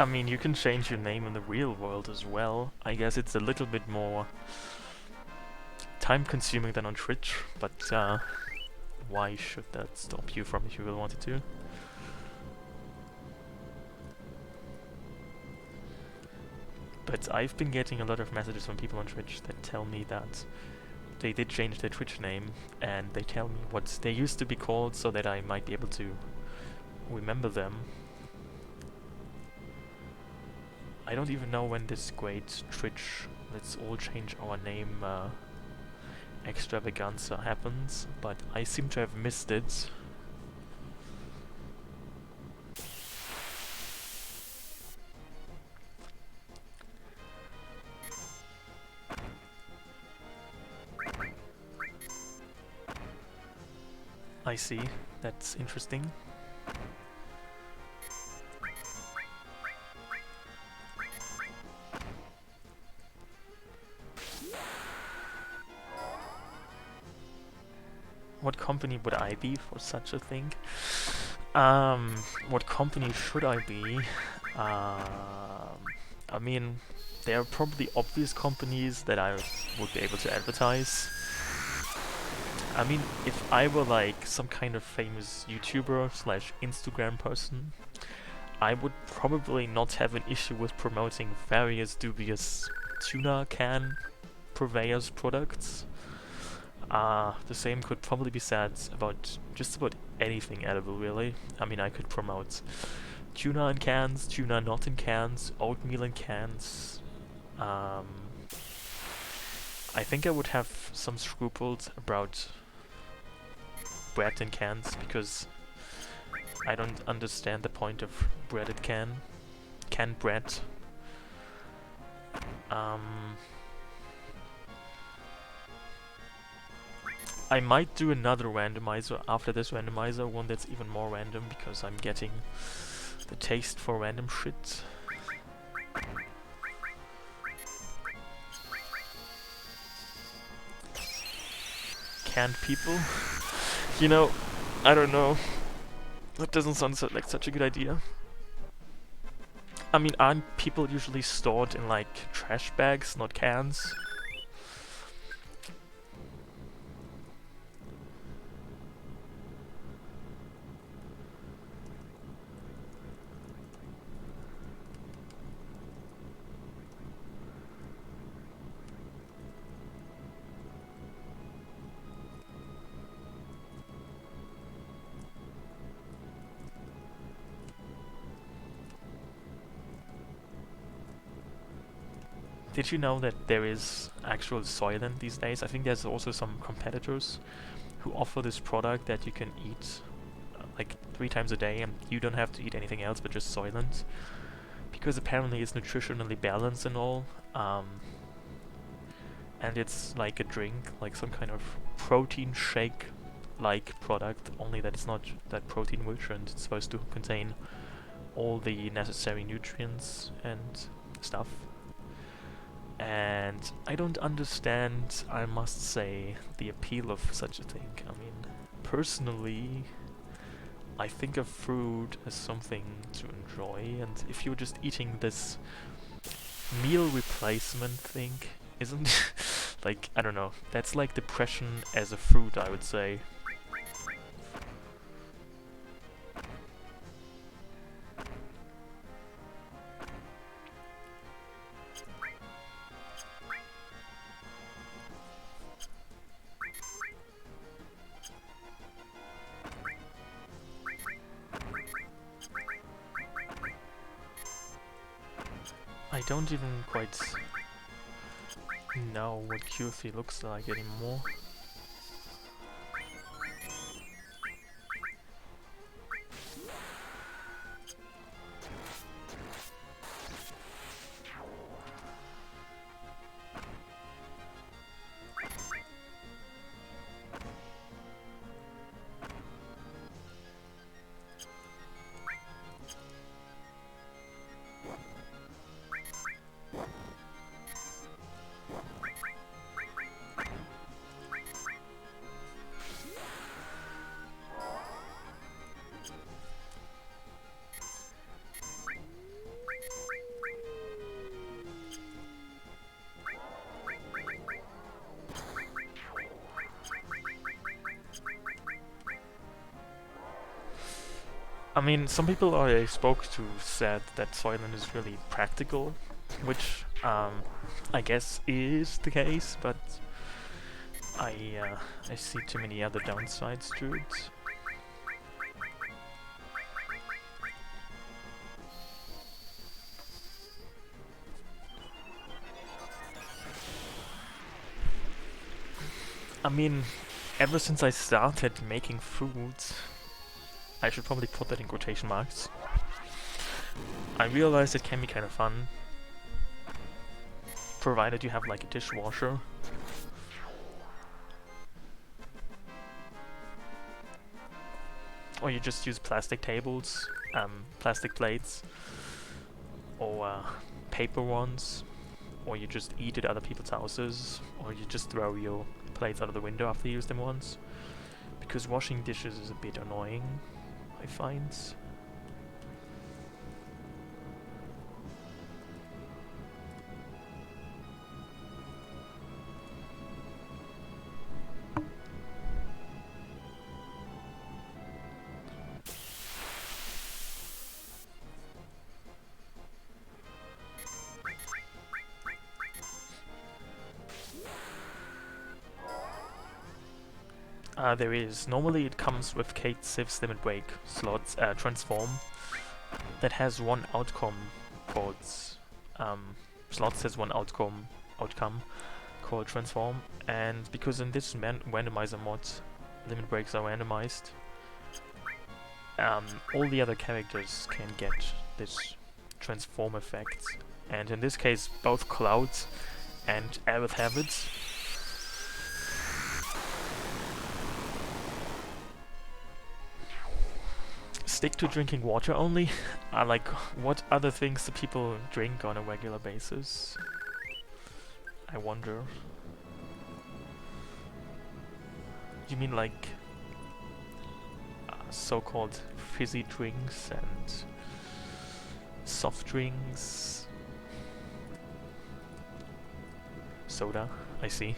I mean, you can change your name in the real world as well. I guess it's a little bit more time-consuming than on Twitch, but why should that stop you from if you really wanted to? But I've been getting a lot of messages from people on Twitch that tell me that they did change their Twitch name, and they tell me what they used to be called so that I might be able to remember them. I don't even know when this great Twitch let's all change our name extravaganza happens, but I seem to have missed it. I see, that's interesting. What company would I be for such a thing? What company should I be? I mean, there are probably obvious companies that I would be able to advertise. I mean, if I were like some kind of famous YouTuber slash Instagram person, I would probably not have an issue with promoting various dubious tuna can purveyors products. The same could probably be said about just about anything edible, really. I mean, I could promote tuna in cans, tuna not in cans, oatmeal in cans. I think I would have some scruples about bread in cans, because I don't understand the point of breaded canned bread. I might do another randomizer after this randomizer, one that's even more random, because I'm getting the taste for random shit. Canned people? You know, I don't know. That doesn't sound like such a good idea. I mean, aren't people usually stored in like trash bags, not cans? Did you know that there is actual Soylent these days? I think there's also some competitors who offer this product that you can eat like 3 times a day, and you don't have to eat anything else but just Soylent, because apparently it's nutritionally balanced and all, and it's like a drink, like some kind of protein shake like product, only that it's not that protein rich, and it's supposed to contain all the necessary nutrients and stuff. And I don't understand, I must say, the appeal of such a thing. I mean, personally, I think of food as something to enjoy, and if you're just eating this meal replacement thing, isn't like, I don't know, that's like depression as a food, I would say. I don't even quite know what Q3 looks like anymore. I mean, some people I spoke to said that Soylent is really practical, which I guess is the case, but I see too many other downsides to it. I mean, ever since I started making food, I should probably put that in quotation marks, I realized it can be kind of fun, provided you have like a dishwasher. Or you just use plastic tables, plastic plates, or paper ones, or you just eat at other people's houses, or you just throw your plates out of the window after you use them once. Because washing dishes is a bit annoying, I find. There is. Normally it comes with Kate Siv's Limit Break slots, transform, that has one outcome called, slots has one outcome called transform, and because in this randomizer mod, limit breaks are randomized, all the other characters can get this transform effect, and in this case both Cloud and Aerith have it. Stick to drinking water only? Like, what other things do people drink on a regular basis? I wonder. You mean like so-called fizzy drinks and soft drinks? Soda, I see.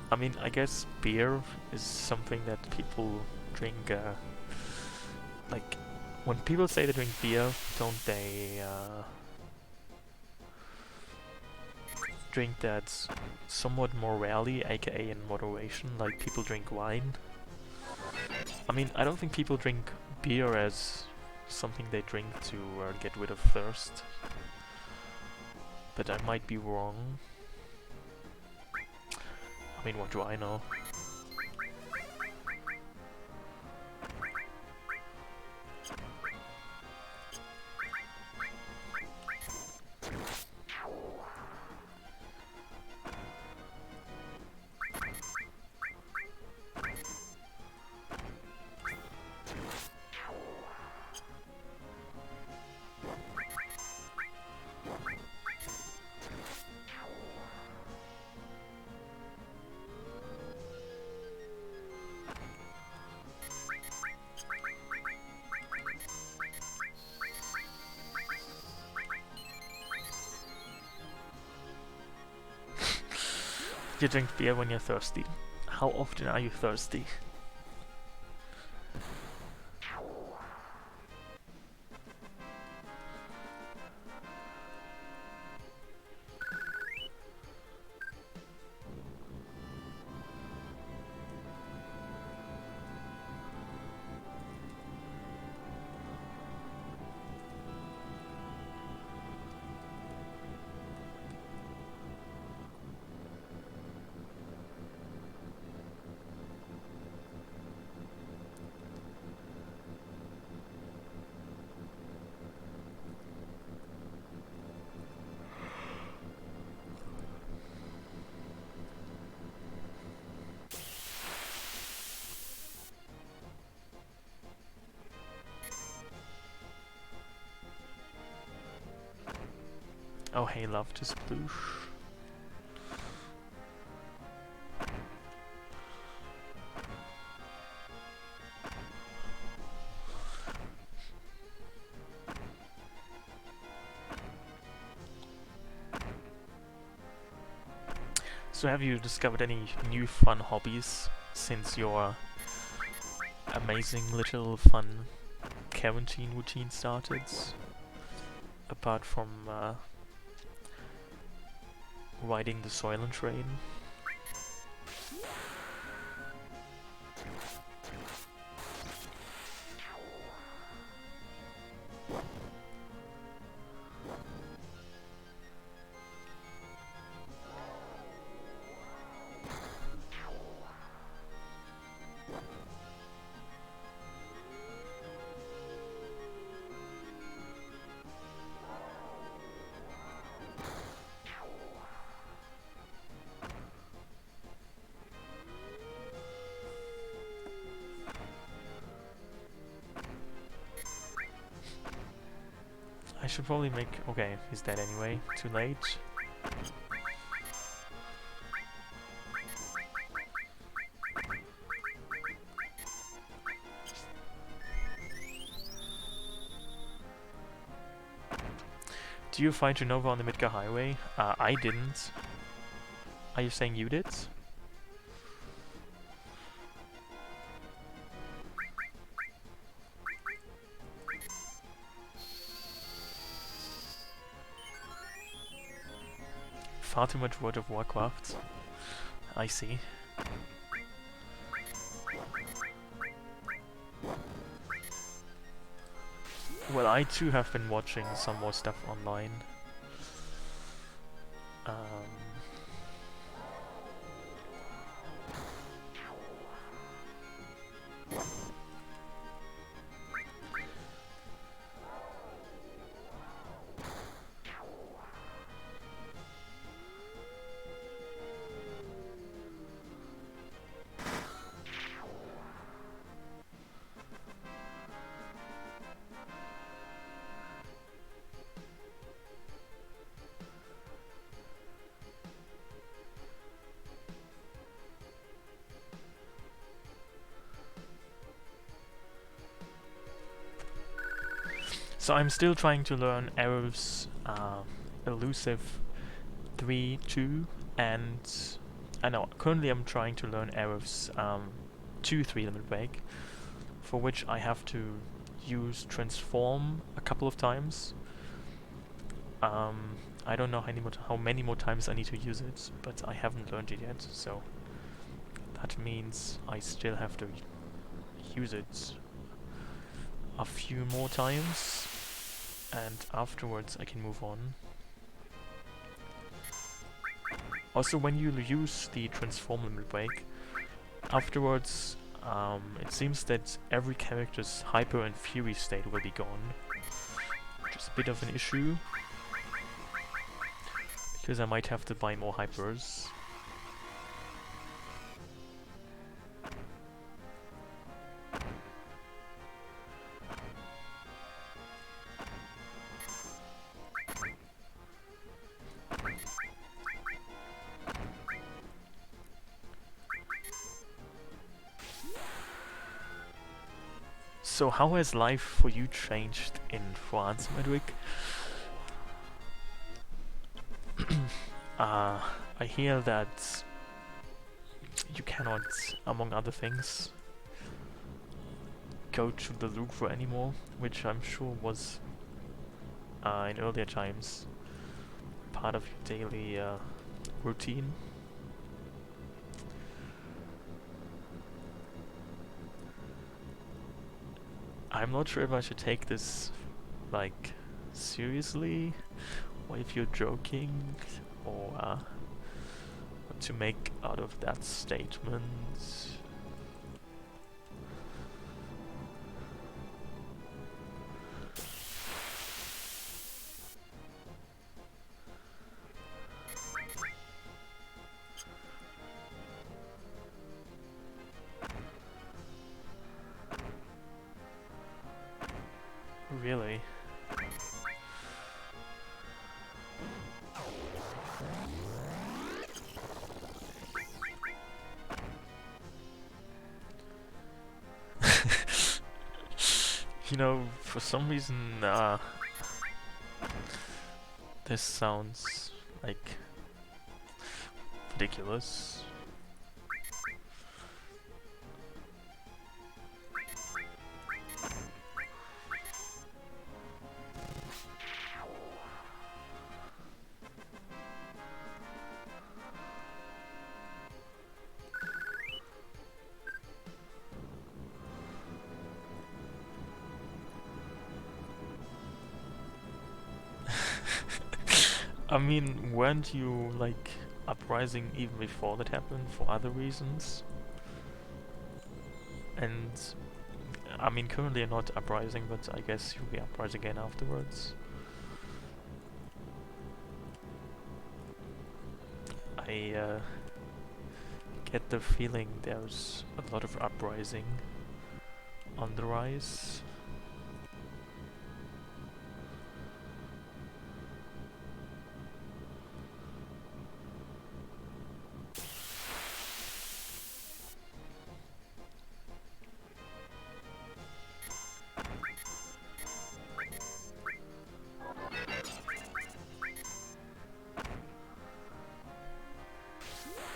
I mean, I guess beer is something that people drink, like, when people say they drink beer, don't they, drink that somewhat more rarely, aka in moderation, like people drink wine? I mean, I don't think people drink beer as something they drink to get rid of thirst, but I might be wrong. I mean, what do I know? You drink beer when you're thirsty. How often are you thirsty? Oh hey, love to sploosh. So have you discovered any new fun hobbies since your amazing little fun quarantine routine started? Apart from riding the Soylent train? I should probably make... Okay, he's dead anyway. Too late. Do you find Genova on the Midgar Highway? I didn't. Are you saying you did? Far too much World of Warcraft. I see. Well, I too have been watching some more stuff online. So I'm still trying to learn Arrow's elusive 3-2, and I know currently I'm trying to learn Arrow's 2-3 limit break, for which I have to use transform a couple of times. I don't know how many more times I need to use it, but I haven't learned it yet, so that means I still have to use it a few more times, and afterwards I can move on. Also, when you use the transform limit break, afterwards it seems that every character's hyper and fury state will be gone, which is a bit of an issue, because I might have to buy more hypers. So how has life for you changed in France, Medwick? I hear that you cannot, among other things, go to the Louvre anymore, which I'm sure was in earlier times part of your daily routine. I'm not sure if I should take this, like, seriously, or if you're joking, or what to make out of that statement. Really? You know, for some reason, this sounds like ridiculous. I mean, weren't you, like, uprising even before that happened for other reasons? And, I mean, currently you're not uprising, but I guess you'll be uprising again afterwards. I get the feeling there's a lot of uprising on the rise.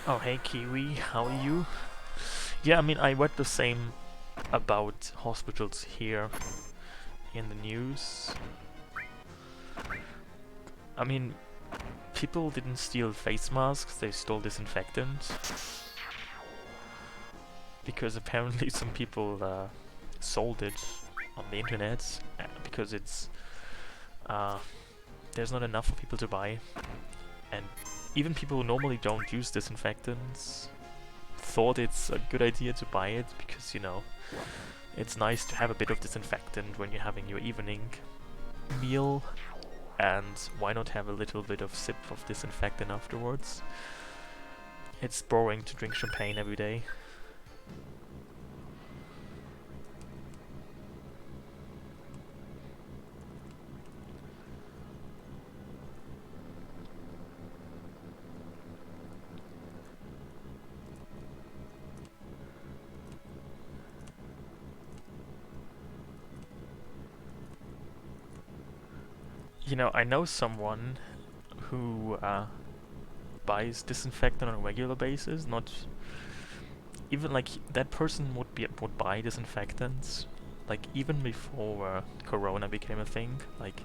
Oh, hey Kiwi, how are you? Yeah, I mean, I read the same about hospitals here in the news. I mean, people didn't steal face masks, they stole disinfectant. Because apparently some people sold it on the internet because it's there's not enough for people to buy, and even people who normally don't use disinfectants thought it's a good idea to buy it because, you know, it's nice to have a bit of disinfectant when you're having your evening meal, and why not have a little bit of sip of disinfectant afterwards? It's boring to drink champagne every day. You know, I know someone who buys disinfectant on a regular basis. Not even like that person would buy disinfectants like even before Corona became a thing. Like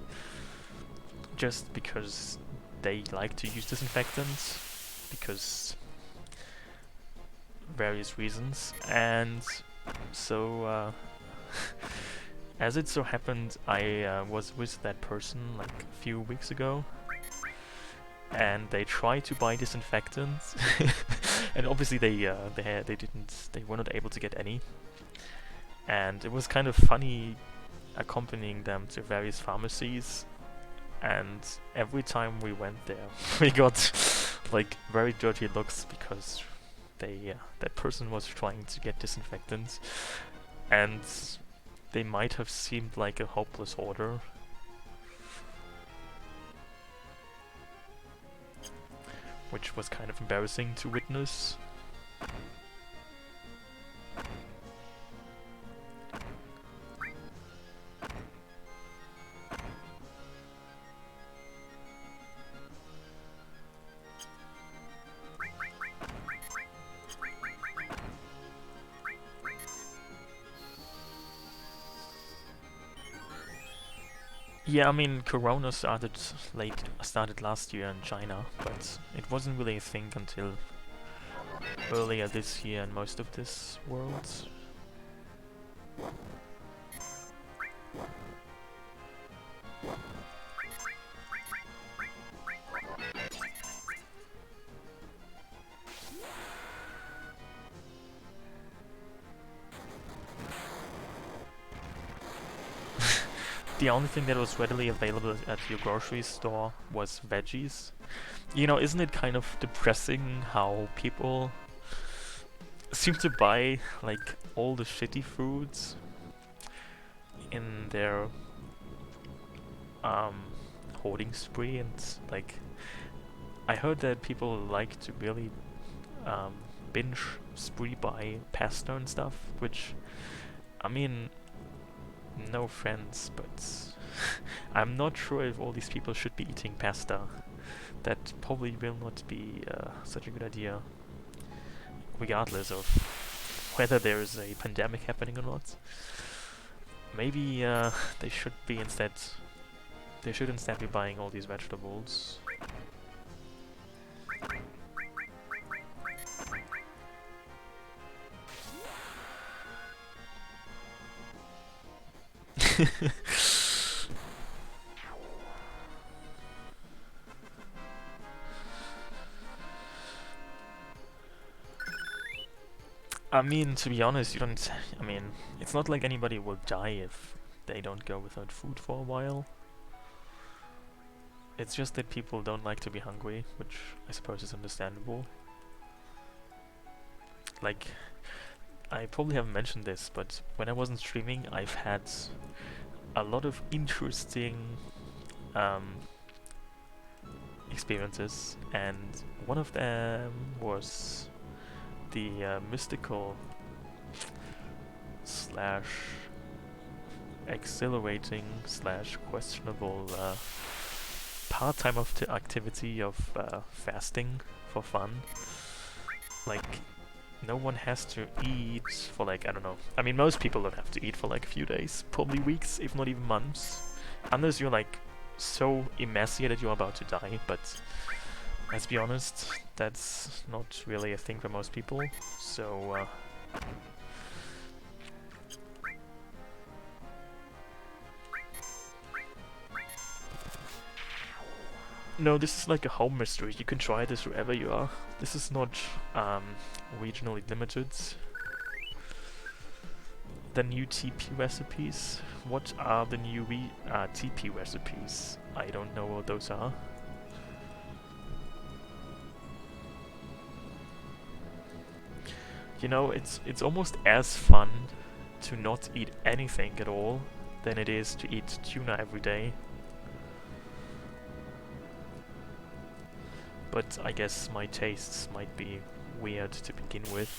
just because they like to use disinfectants because various reasons, and so. As it so happened, I was with that person like a few weeks ago, and they tried to buy disinfectants, and obviously they were not able to get any, and it was kind of funny accompanying them to various pharmacies, and every time we went there, we got like very dirty looks because that person was trying to get disinfectants, and they might have seemed like a hopeless order. Which was kind of embarrassing to witness. Yeah, I mean, Corona started last year in China, but it wasn't really a thing until earlier this year in most of this world. The only thing that was readily available at your grocery store was veggies. You know, isn't it kind of depressing how people seem to buy like all the shitty foods in their hoarding spree, and like I heard that people like to really binge spree buy pasta and stuff, which I mean, no offense, but I'm not sure if all these people should be eating pasta. That probably will not be such a good idea, regardless of whether there is a pandemic happening or not. Maybe they should be instead. They should instead be buying all these vegetables. I mean, to be honest, you don't. I mean, it's not like anybody will die if they don't go without food for a while. It's just that people don't like to be hungry, which I suppose is understandable. Like, I probably haven't mentioned this, but when I wasn't streaming, I've had a lot of interesting experiences, and one of them was the mystical slash exhilarating slash questionable part-time activity of fasting for fun. Like, no one has to eat for like, I don't know. I mean, most people don't have to eat for like a few days, probably weeks, if not even months. Unless you're like so emaciated you're about to die, but let's be honest, that's not really a thing for most people, so no, this is like a home mystery. You can try this wherever you are. This is not regionally limited. The new TP recipes. What are the new TP recipes? I don't know what those are. You know, it's almost as fun to not eat anything at all than it is to eat tuna every day. But I guess my tastes might be weird to begin with.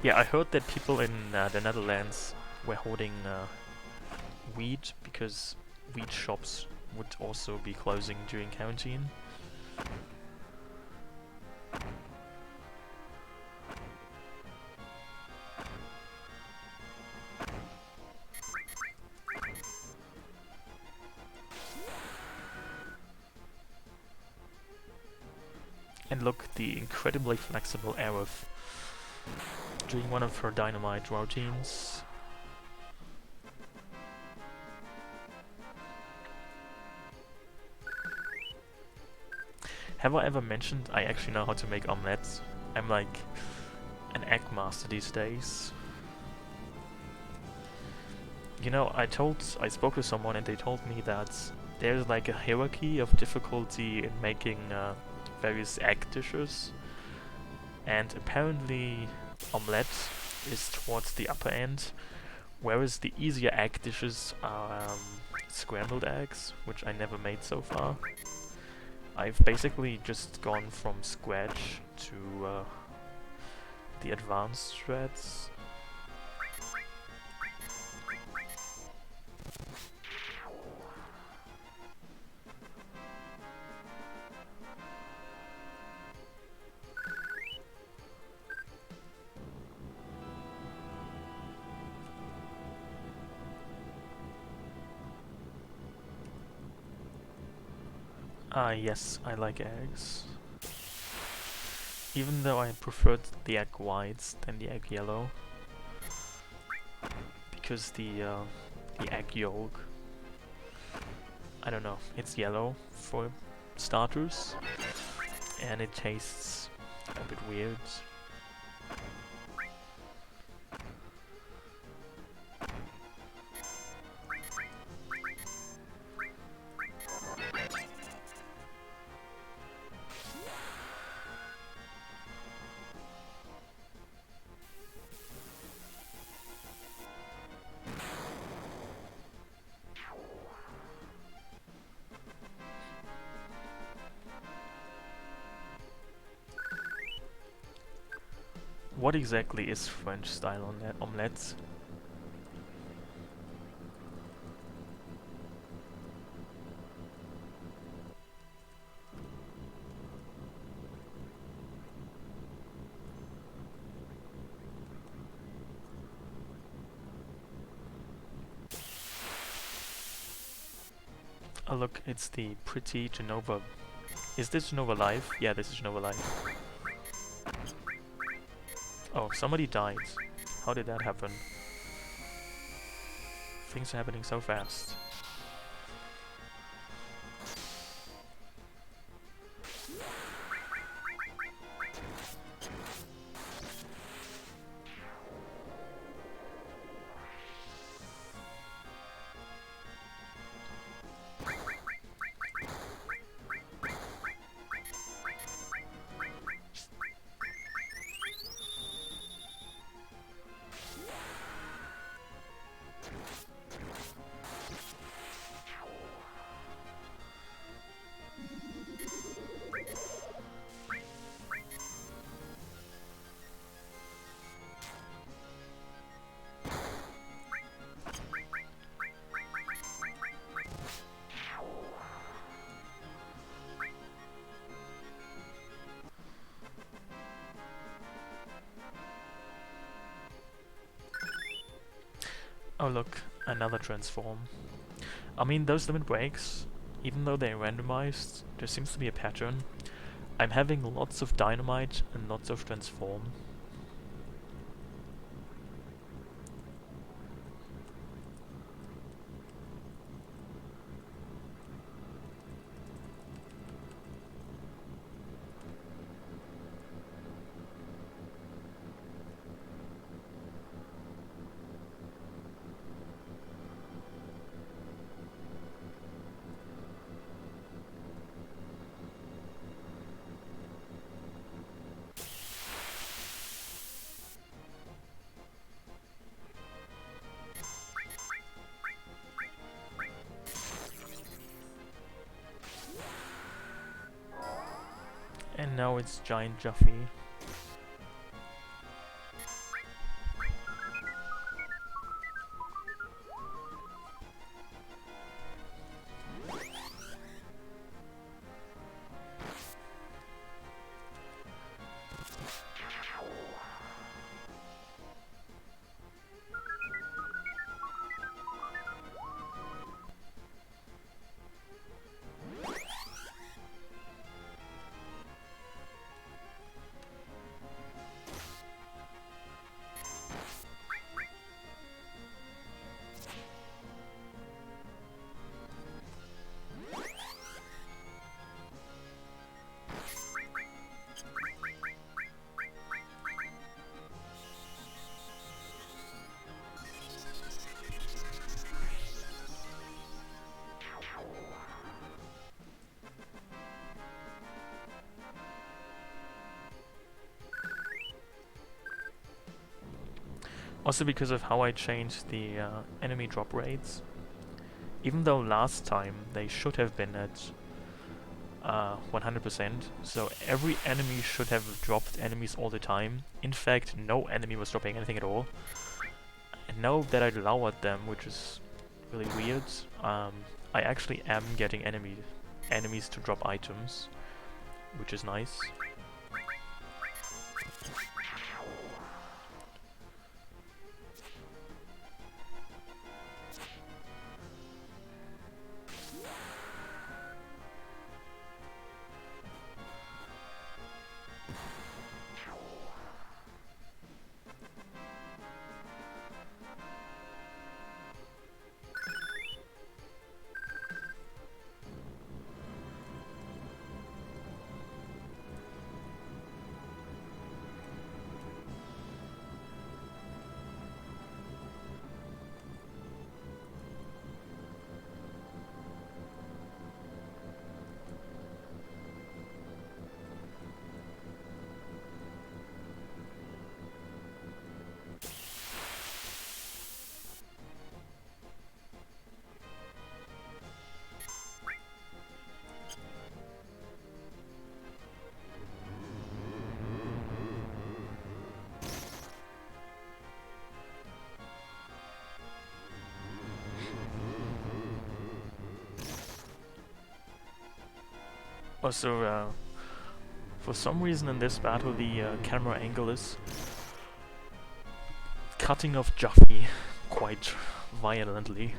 Yeah, I heard that people in the Netherlands were hoarding wheat because wheat shops would also be closing during quarantine. And look, the incredibly flexible Aerith doing one of her dynamite routines. Have I ever mentioned I actually know how to make omelettes? I'm like an egg master these days. You know, I spoke to someone and they told me that there's like a hierarchy of difficulty in making various egg dishes, and apparently omelette is towards the upper end, whereas the easier egg dishes are scrambled eggs, which I never made so far. I've basically just gone from scratch to the advanced threads. Ah, yes, I like eggs. Even though I preferred the egg whites than the egg yellow. Because the egg yolk, I don't know, it's yellow for starters, and it tastes a bit weird. What exactly is French style omelette? Oh look, it's the pretty Genova. Is this Genova live? Yeah, this is Genova live. Oh, somebody died. How did that happen? Things are happening so fast. Oh look, another transform. I mean, those limit breaks, even though they're randomized, there seems to be a pattern. I'm having lots of dynamite and lots of transform. And now it's Giant Juffy. Also because of how I changed the enemy drop rates. Even though last time they should have been at 100%, so every enemy should have dropped enemies all the time. In fact, no enemy was dropping anything at all. And now that I lowered them, which is really weird, I actually am getting enemies to drop items, which is nice. Also, for some reason in this battle, the camera angle is cutting off Juffy quite violently.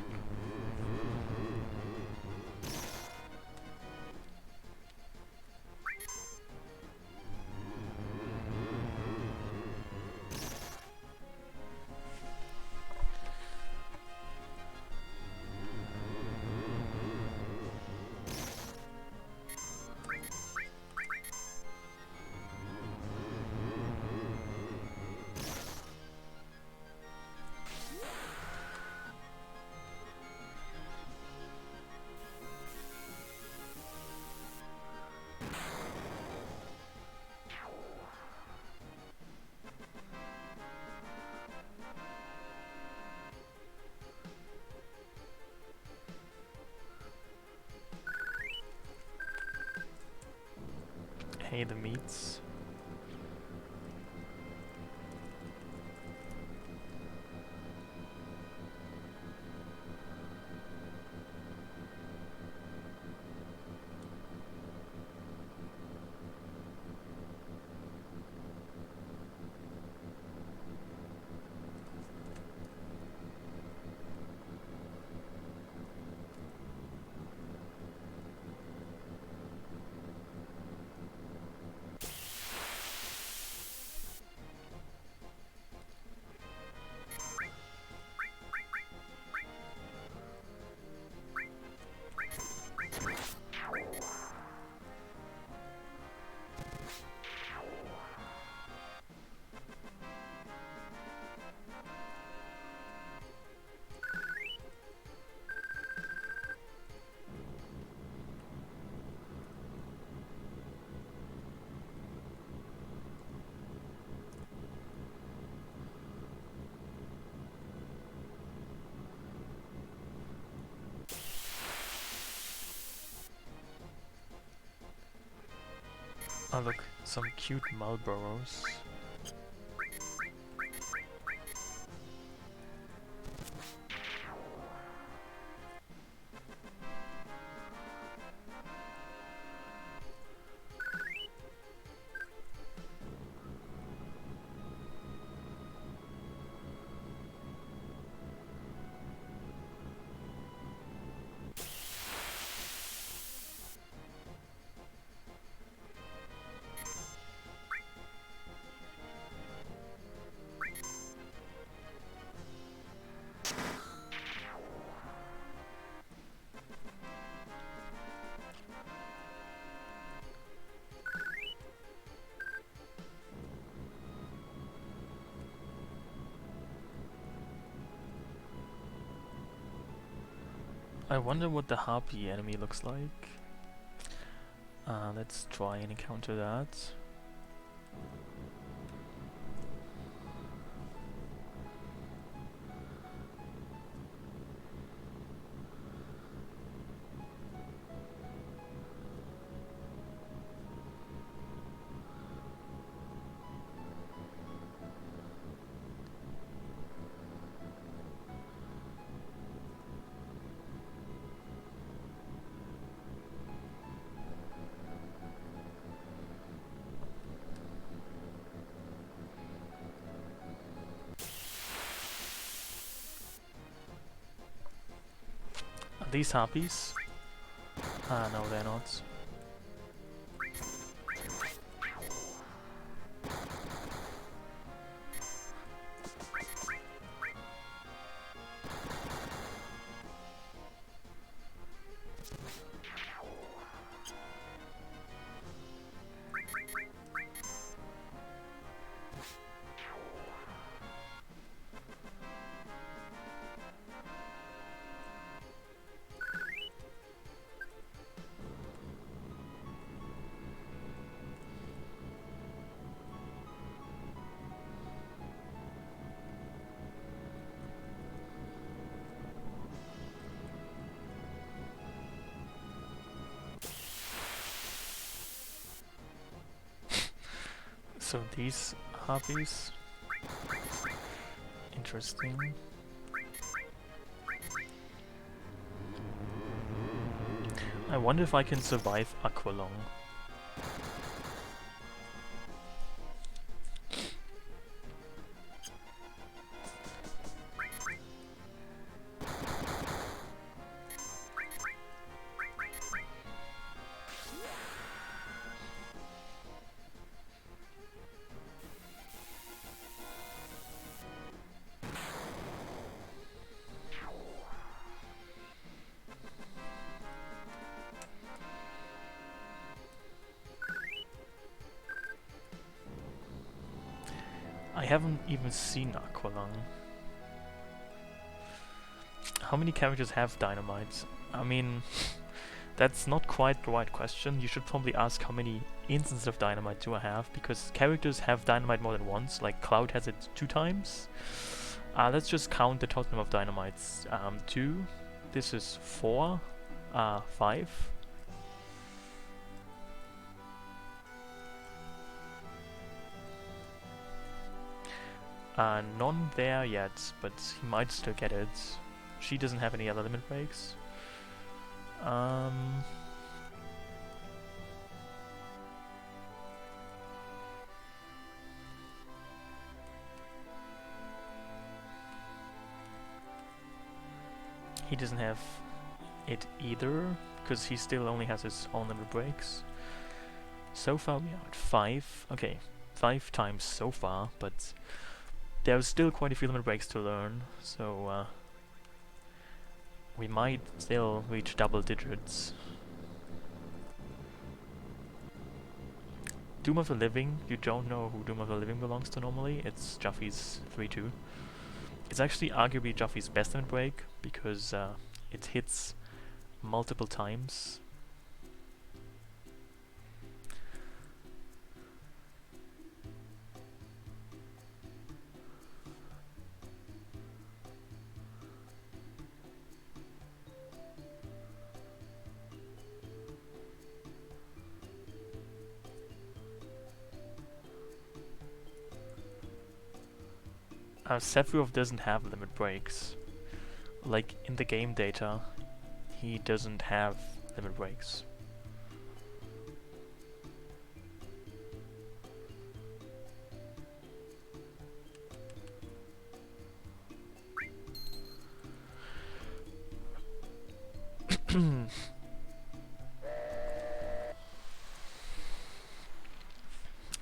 Hey, the meats. Oh look, some cute Marlboros. I wonder what the harpy enemy looks like. Let's try and encounter that. Are these harpies? Ah, no, they're not. So these harpies, interesting. I wonder if I can survive Aqualung. I haven't even seen Aqualung. How many characters have dynamite? I mean, that's not quite the right question. You should probably ask how many instances of dynamite do I have, because characters have dynamite more than once, like Cloud has it 2 times. Let's just count the total number of dynamites. 2, this is 4, 5. None there yet, but he might still get it. She doesn't have any other limit breaks. He doesn't have it either, because he still only has his own limit breaks. So far we are at 5. Okay, 5 times so far, but there's still quite a few limit breaks to learn, so we might still reach double digits. Doom of the Living, you don't know who Doom of the Living belongs to normally, it's Juffy's 3-2. It's actually arguably Juffy's best limit break, because it hits multiple times. Sephiroth doesn't have limit breaks. Like, in the game data, he doesn't have limit breaks.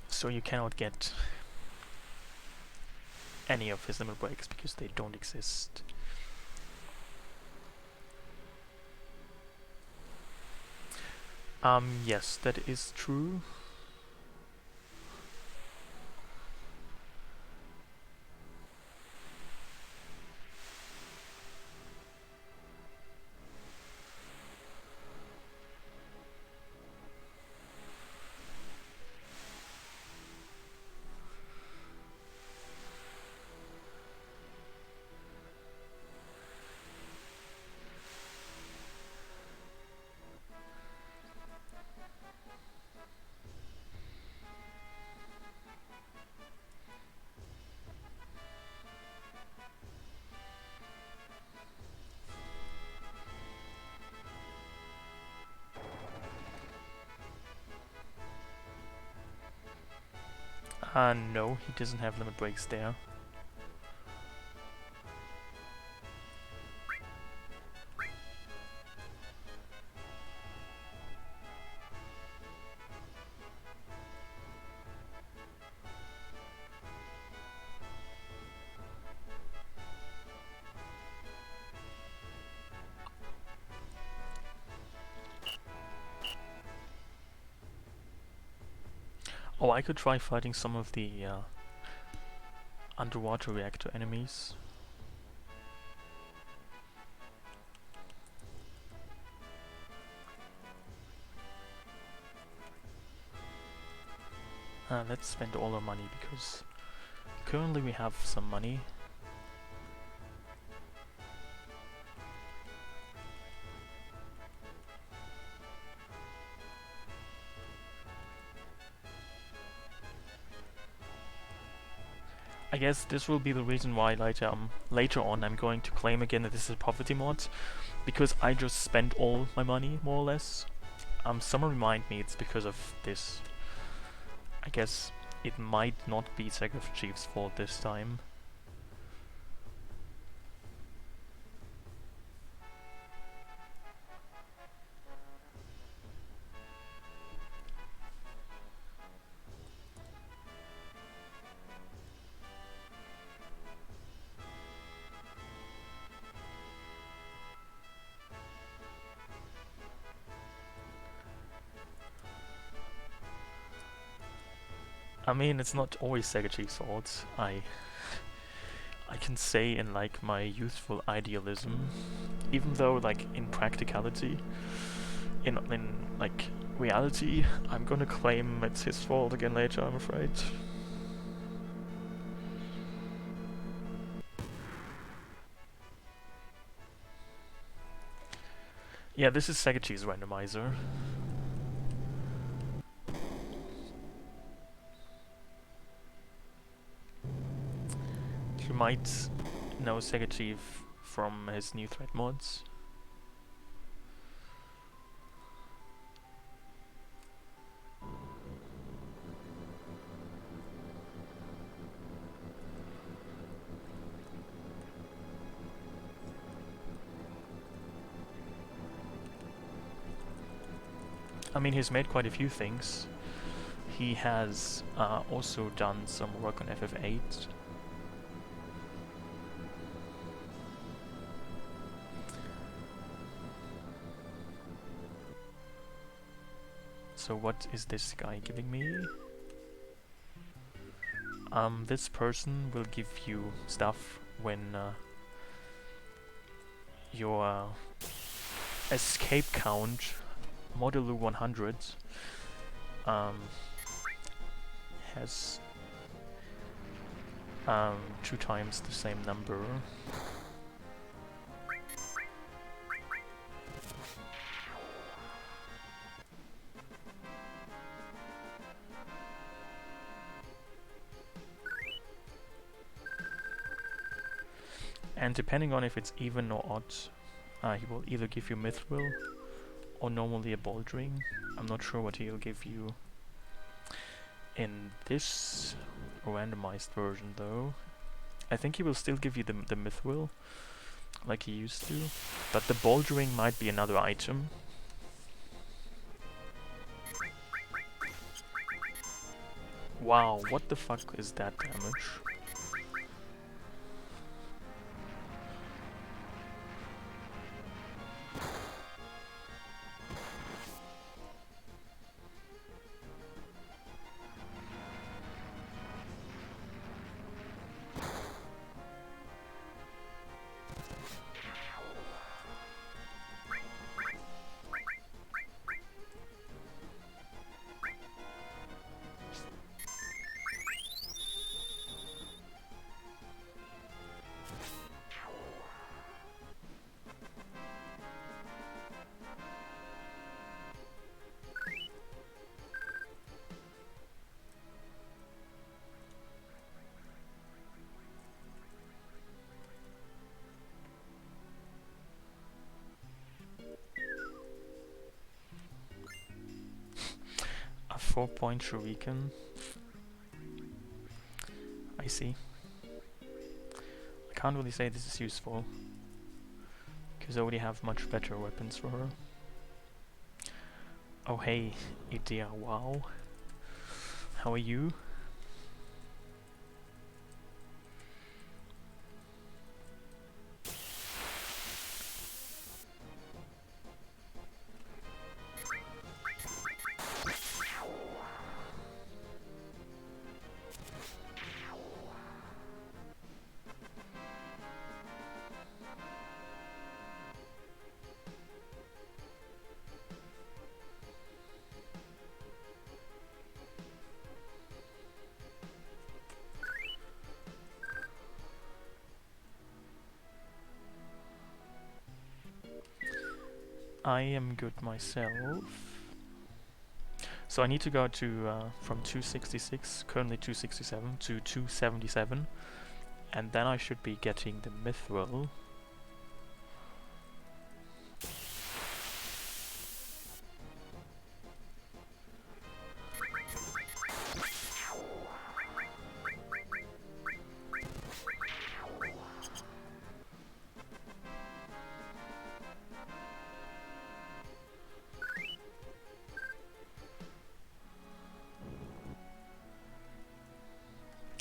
So you cannot get any of his limit breaks because they don't exist. Yes, that is true. No, he doesn't have limit breaks there. Oh, I could try fighting some of the underwater reactor enemies. Let's spend all our money because currently we have some money. I guess this will be the reason why later on I'm going to claim again that this is a poverty mod, because I just spent all my money, more or less. Someone remind me it's because of this. I guess it might not be Sega Chief's fault this time. I mean, it's not always Sega Chief's fault. I can say in like my youthful idealism, even though like in practicality, in like reality, I'm gonna claim it's his fault again later, I'm afraid. Yeah, this is Sega Chief's randomizer. You might know Sega Chief from his new thread mods. I mean, he's made quite a few things. He has also done some work on FF8. So what is this guy giving me? This person will give you stuff when your escape count Modulo 100 has 2 times the same number. And depending on if it's even or odd, he will either give you Mithril or normally a Bouldering. I'm not sure what he'll give you in this randomized version though. I think he will still give you the Mithril, like he used to, but the Bouldering might be another item. Wow, what the fuck is that damage? A 4-point shuriken. I see. I can't really say this is useful, because I already have much better weapons for her. Oh hey, Idea, wow. How are you? I am good myself. So I need to go to from 266, currently 267, to 277, and then I should be getting the Mithril.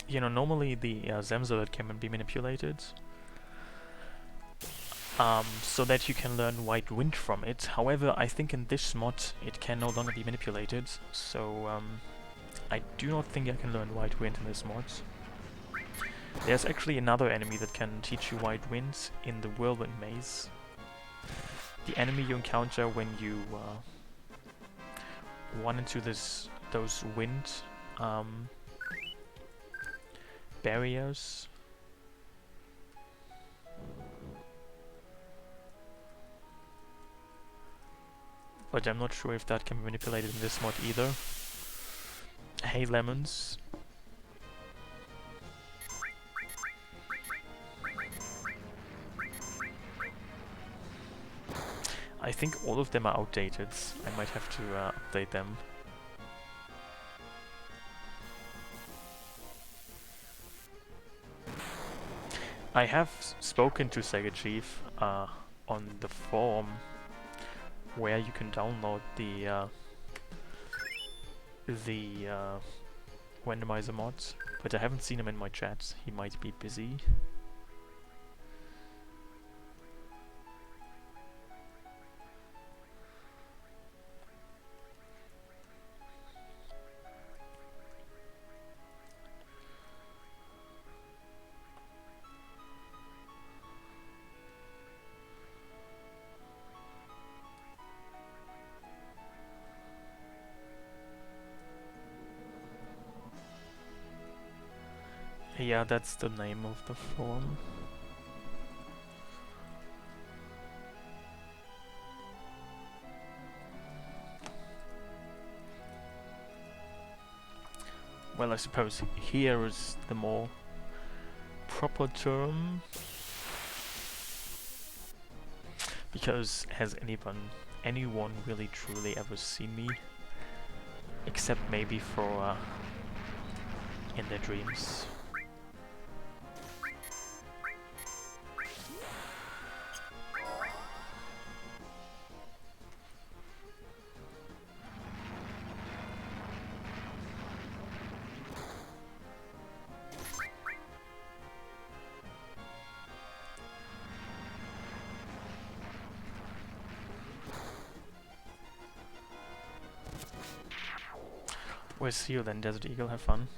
you know, normally the Zemzolid can be manipulated, so that you can learn White Wind from it. However, I think in this mod it can no longer be manipulated, so I do not think I can learn White Wind in this mod. There's actually another enemy that can teach you White Wind in the Whirlwind Maze. The enemy you encounter when you run into those wind barriers. But I'm not sure if that can be manipulated in this mod either. Hey lemons. I think all of them are outdated. I might have to update them. I have spoken to Sega Chief on the forum where you can download the Randomizer mods, but I haven't seen him in my chat. He might be busy. Yeah, that's the name of the forum. Well, I suppose here is the more proper term. Because has anyone really truly ever seen me? Except maybe for in their dreams. We'll see you then, Desert Eagle, have fun.